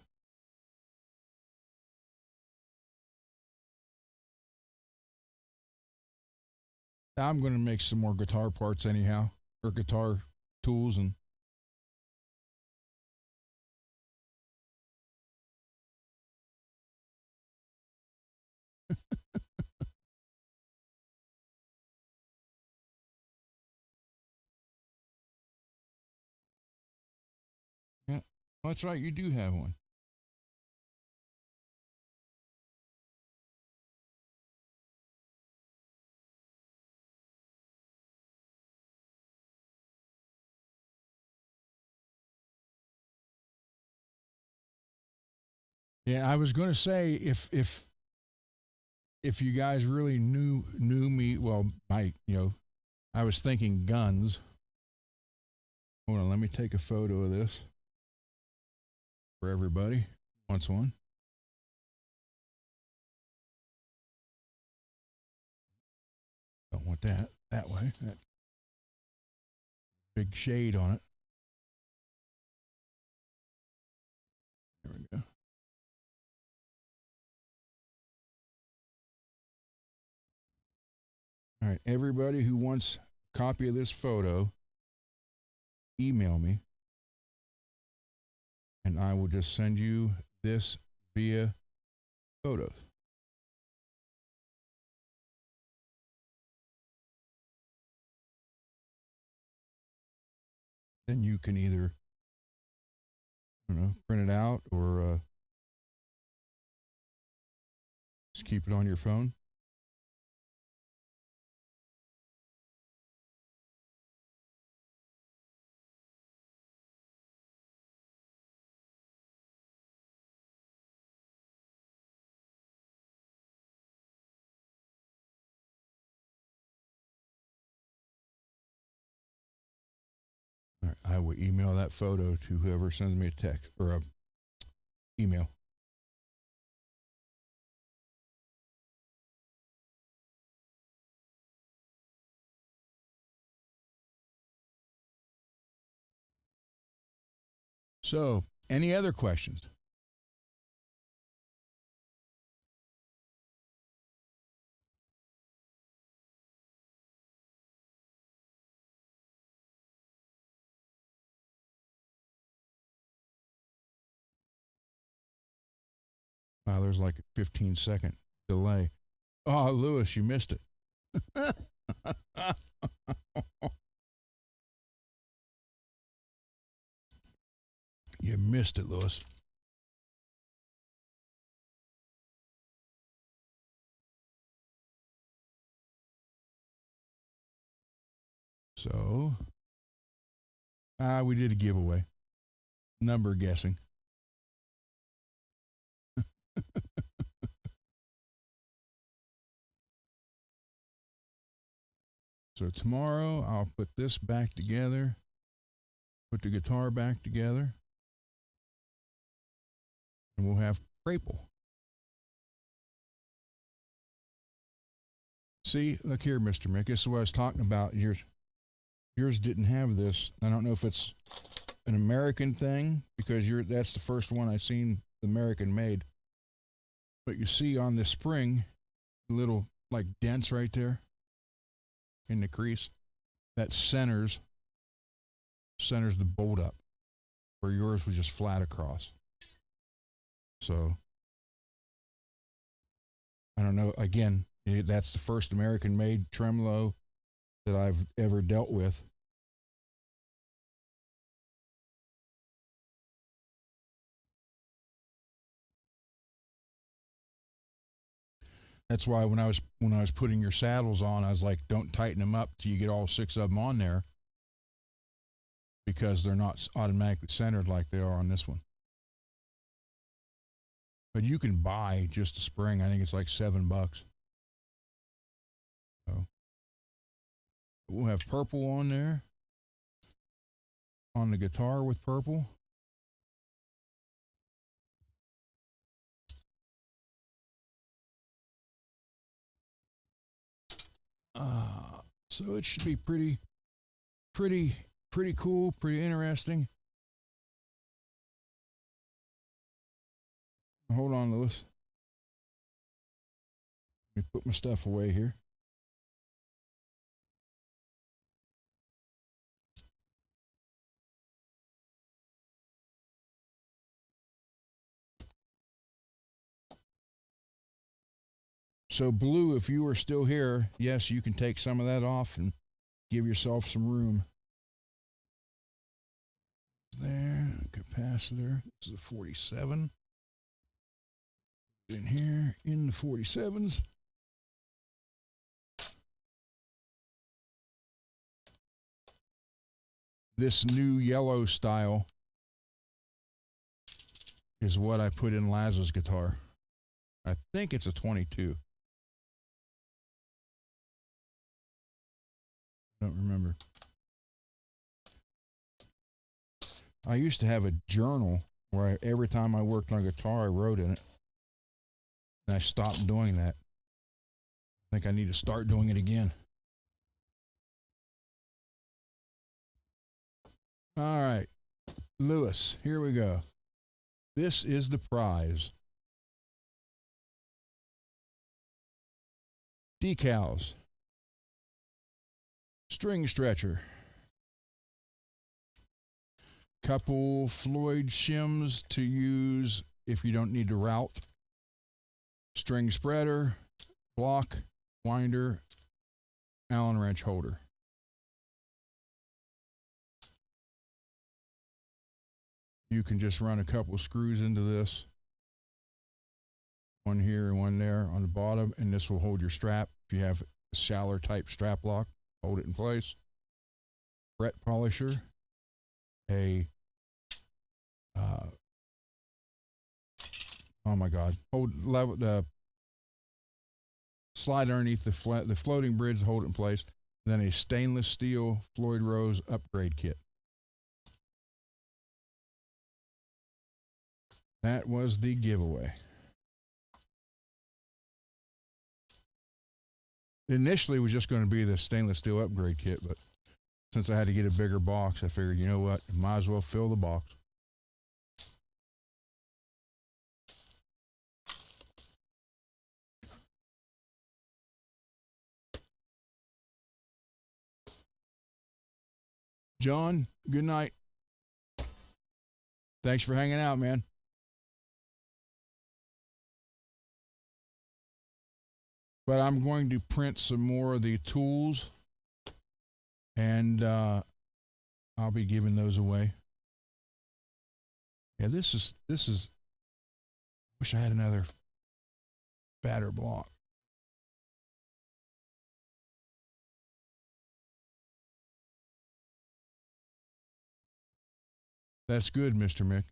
I'm going to make some more guitar parts anyhow, or guitar tools, and yeah, that's right. You do have one. Yeah, I was going to say if you guys really knew me, well, I was thinking guns. Hold on, let me take a photo of this for everybody. Wants one. Don't want that way. That big shade on it. There we go. All right, everybody who wants a copy of this photo, email me, and I will just send you this via photos. Then you can either, I don't know, print it out or just keep it on your phone. All right, I will email that photo to whoever sends me a text or a email. So, any other questions? Wow, there's like a 15-second delay. Oh, Lewis, you missed it. You missed it, Lewis. So, we did a giveaway. Number guessing. So tomorrow I'll put this back together, put the guitar back together, and we'll have crackle. See, look here, Mr. Mick. This is what I was talking about. Yours didn't have this. I don't know if it's an American thing because that's the first one I've seen American made. But you see on this spring, little like dents right there in the crease, that centers the bolt up, where yours was just flat across. So I don't know. Again, that's the first American-made tremolo that I've ever dealt with. That's why when I was putting your saddles on, I was like, don't tighten them up till you get all 6 of them on there, because they're not automatically centered like they are on this one. But you can buy just a spring. I think it's like $7. So we'll have purple on there, on the guitar with purple. So it should be pretty cool, pretty interesting. Hold on, Lewis. Let me put my stuff away here. So, Blue, if you are still here, yes, you can take some of that off and give yourself some room. There, capacitor. This is a 47. In here, in the 47s. This new yellow style is what I put in Laz's guitar. I think it's a 22. Don't remember. I used to have a journal where every time I worked on a guitar, I wrote in it. And I stopped doing that. I think I need to start doing it again. All right, Lewis, here we go. This is the prize. Decals. String stretcher. Couple Floyd shims to use if you don't need to route. String spreader, block, winder, Allen wrench holder. You can just run a couple screws into this. One here and one there on the bottom, and this will hold your strap. If you have a Schaller type strap lock, hold it in place. Fret polisher, oh my God, hold level the slide underneath the floating bridge to hold it in place. Then a stainless steel Floyd Rose upgrade kit. That was the giveaway. Initially, it was just going to be the stainless steel upgrade kit, but since I had to get a bigger box, I figured, you know what, might as well fill the box. John, good night. Thanks for hanging out, man. But I'm going to print some more of the tools, and I'll be giving those away. Yeah, this is. Wish I had another fatter block. That's good, Mr. Mick.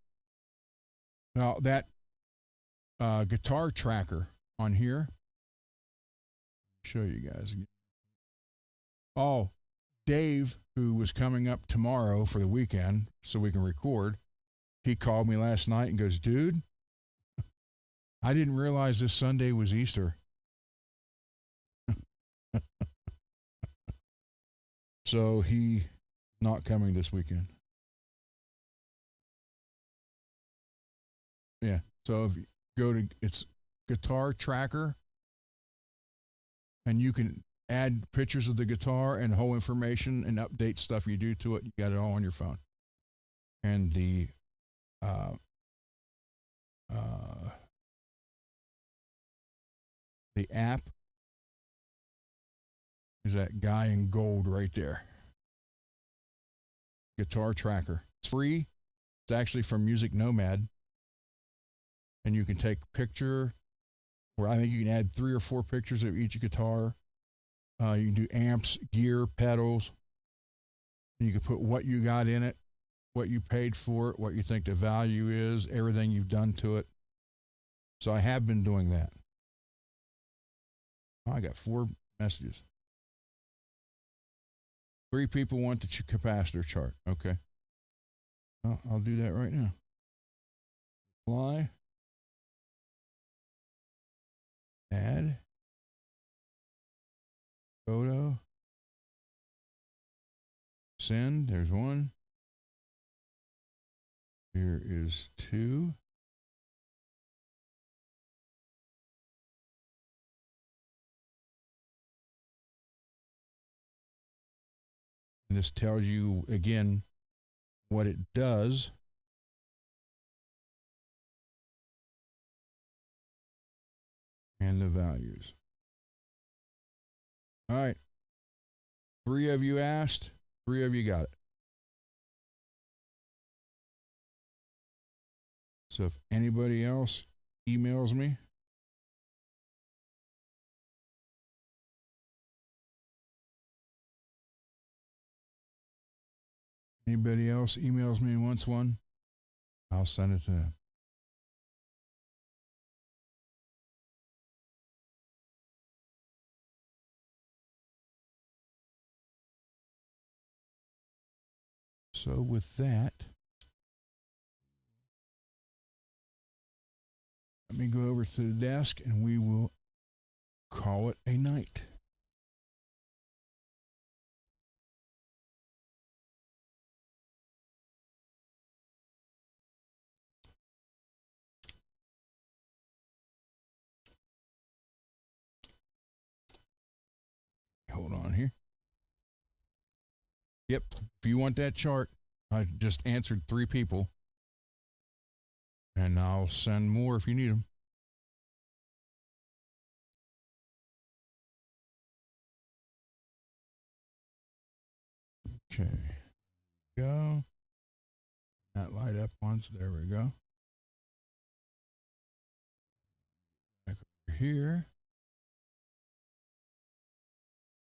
Now that guitar tracker on here, show you guys again. Oh, Dave, who was coming up tomorrow for the weekend so we can record, he called me last night and goes, dude, I didn't realize this Sunday was Easter. So he not coming this weekend. Yeah. So if you go to, it's guitar tracker, and you can add pictures of the guitar and whole information and update stuff you do to it. You got it all on your phone. And uh, uh, the app is that guy in gold right there. Guitar tracker. It's free. It's actually from Music Nomad. And you can take a picture, or I think you can add 3 or 4 pictures of each guitar. You can do amps, gear, pedals. And you can put what you got in it, what you paid for it, what you think the value is, everything you've done to it. So I have been doing that. Oh, I got 4 messages. 3 people want the capacitor chart. Okay. Well, I'll do that right now. Apply. Add. Photo. Send. There's 1. Here is 2. And this tells you, again, what it does. And the values. All right. 3 of you asked. 3 of you got it. So if anybody else emails me, anybody else emails me and wants one, I'll send it to them. So with that, let me go over to the desk and we will call it a night. Hold on here. Yep. If you want that chart, I just answered 3 people. And I'll send more if you need them. Okay. Go. That light up once. There we go. Back over here.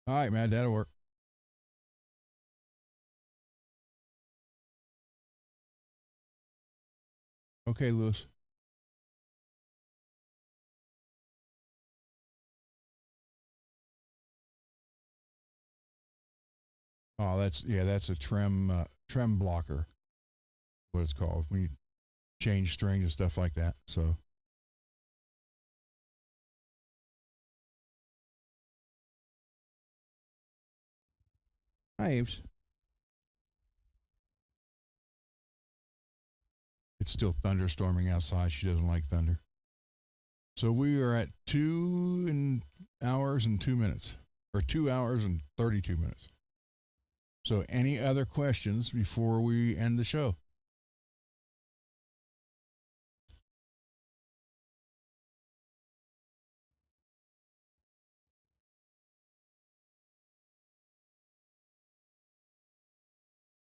All right, man. That'll work. Okay, Lewis. Oh, that's a trem blocker. What it's called when you change strings and stuff like that. So hi, Ames. It's still thunderstorming outside. She doesn't like thunder. So we are at 2 hours and 2 minutes, or 2 hours and 32 minutes. So any other questions before we end the show?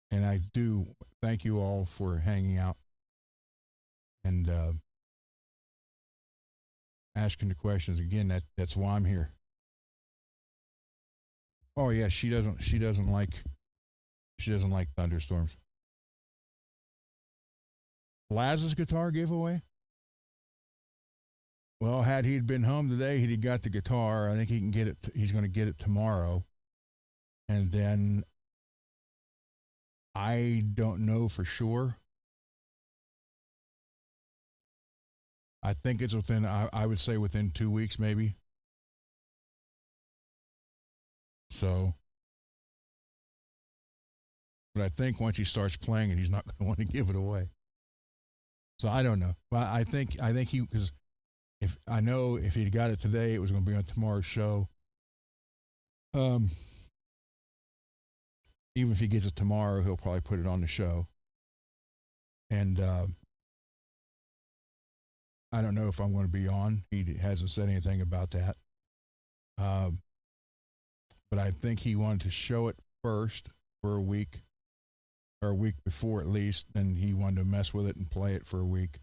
And I do thank you all for hanging out and asking the questions. Again, that's why I'm here. Oh yeah, she doesn't like thunderstorms. Laz's guitar giveaway. Well, had he been home today, he'd have got the guitar. I think he can get it. He's going to get it tomorrow, and then I don't know for sure. I think it's within. I would say within 2 weeks, maybe. So, but I think once he starts playing it, he's not going to want to give it away. So I don't know. But I think he, because if I know if he'd got it today, it was going to be on tomorrow's show. Um, Even if he gets it tomorrow, he'll probably put it on the show. And I don't know if I'm going to be on. He hasn't said anything about that. Um, but I think he wanted to show it first for a week, or a week before at least, and he wanted to mess with it and play it for a week.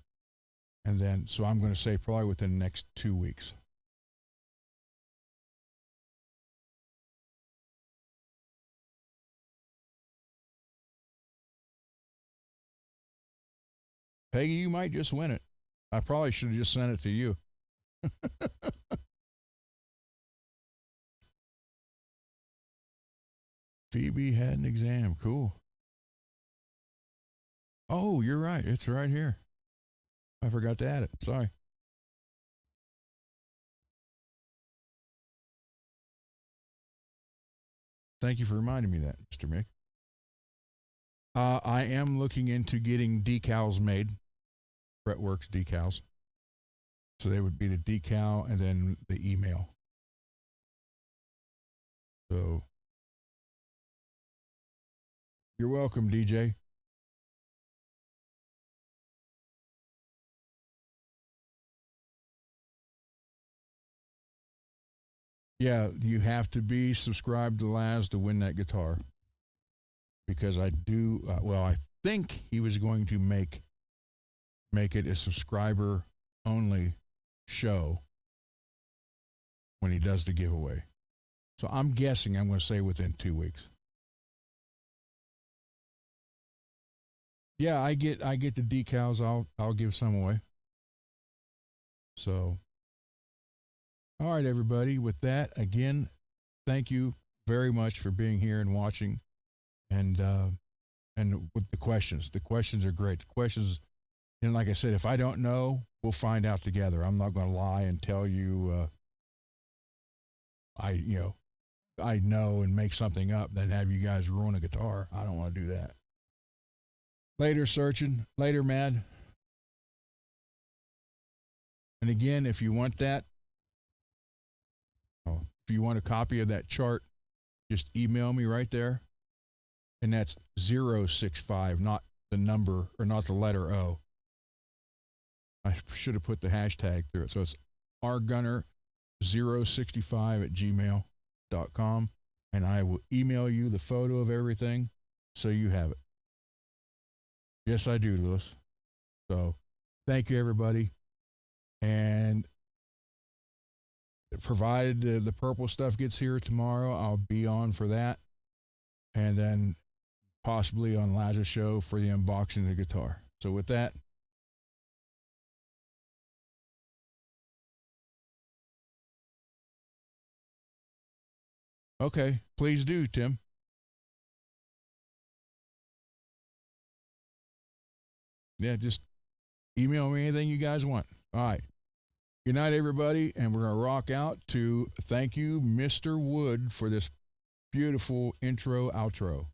And then, so I'm going to say probably within the next 2 weeks. Peggy, you might just win it. I probably should have just sent it to you. Phoebe had an exam. Cool. Oh, you're right. It's right here. I forgot to add it. Sorry. Thank you for reminding me that, Mr. Mick. I am looking into getting decals made, Fretworks decals. So they would be the decal and then the email. So you're welcome, DJ. Yeah, you have to be subscribed to Laz to win that guitar. Because I do, well, I think he was going to make it a subscriber only show when he does the giveaway. So I'm guessing I'm going to say within 2 weeks. Yeah, I get the decals. I'll give some away. So, all right, everybody. With that, again, thank you very much for being here and watching, and with the questions. The questions are great. The questions, and like I said, if I don't know, we'll find out together. I'm not going to lie and tell you I know and make something up, then have you guys ruin a guitar. I don't want to do that. Later, searching. Later, Mad. And again, if you want that, if you want a copy of that chart, just email me right there. And that's 065, not the number or not the letter O. I should have put the hashtag through it. So it's rgunner065@gmail.com. And I will email you the photo of everything so you have it. Yes, I do, Lewis. So thank you, everybody. And provided the purple stuff gets here tomorrow, I'll be on for that. And then possibly on Lazar's show for the unboxing of the guitar. So with that, okay, please do, Tim. Yeah, just email me anything you guys want. All right. Good night, everybody. And we're going to rock out to thank you, Mr. Wood, for this beautiful intro, outro.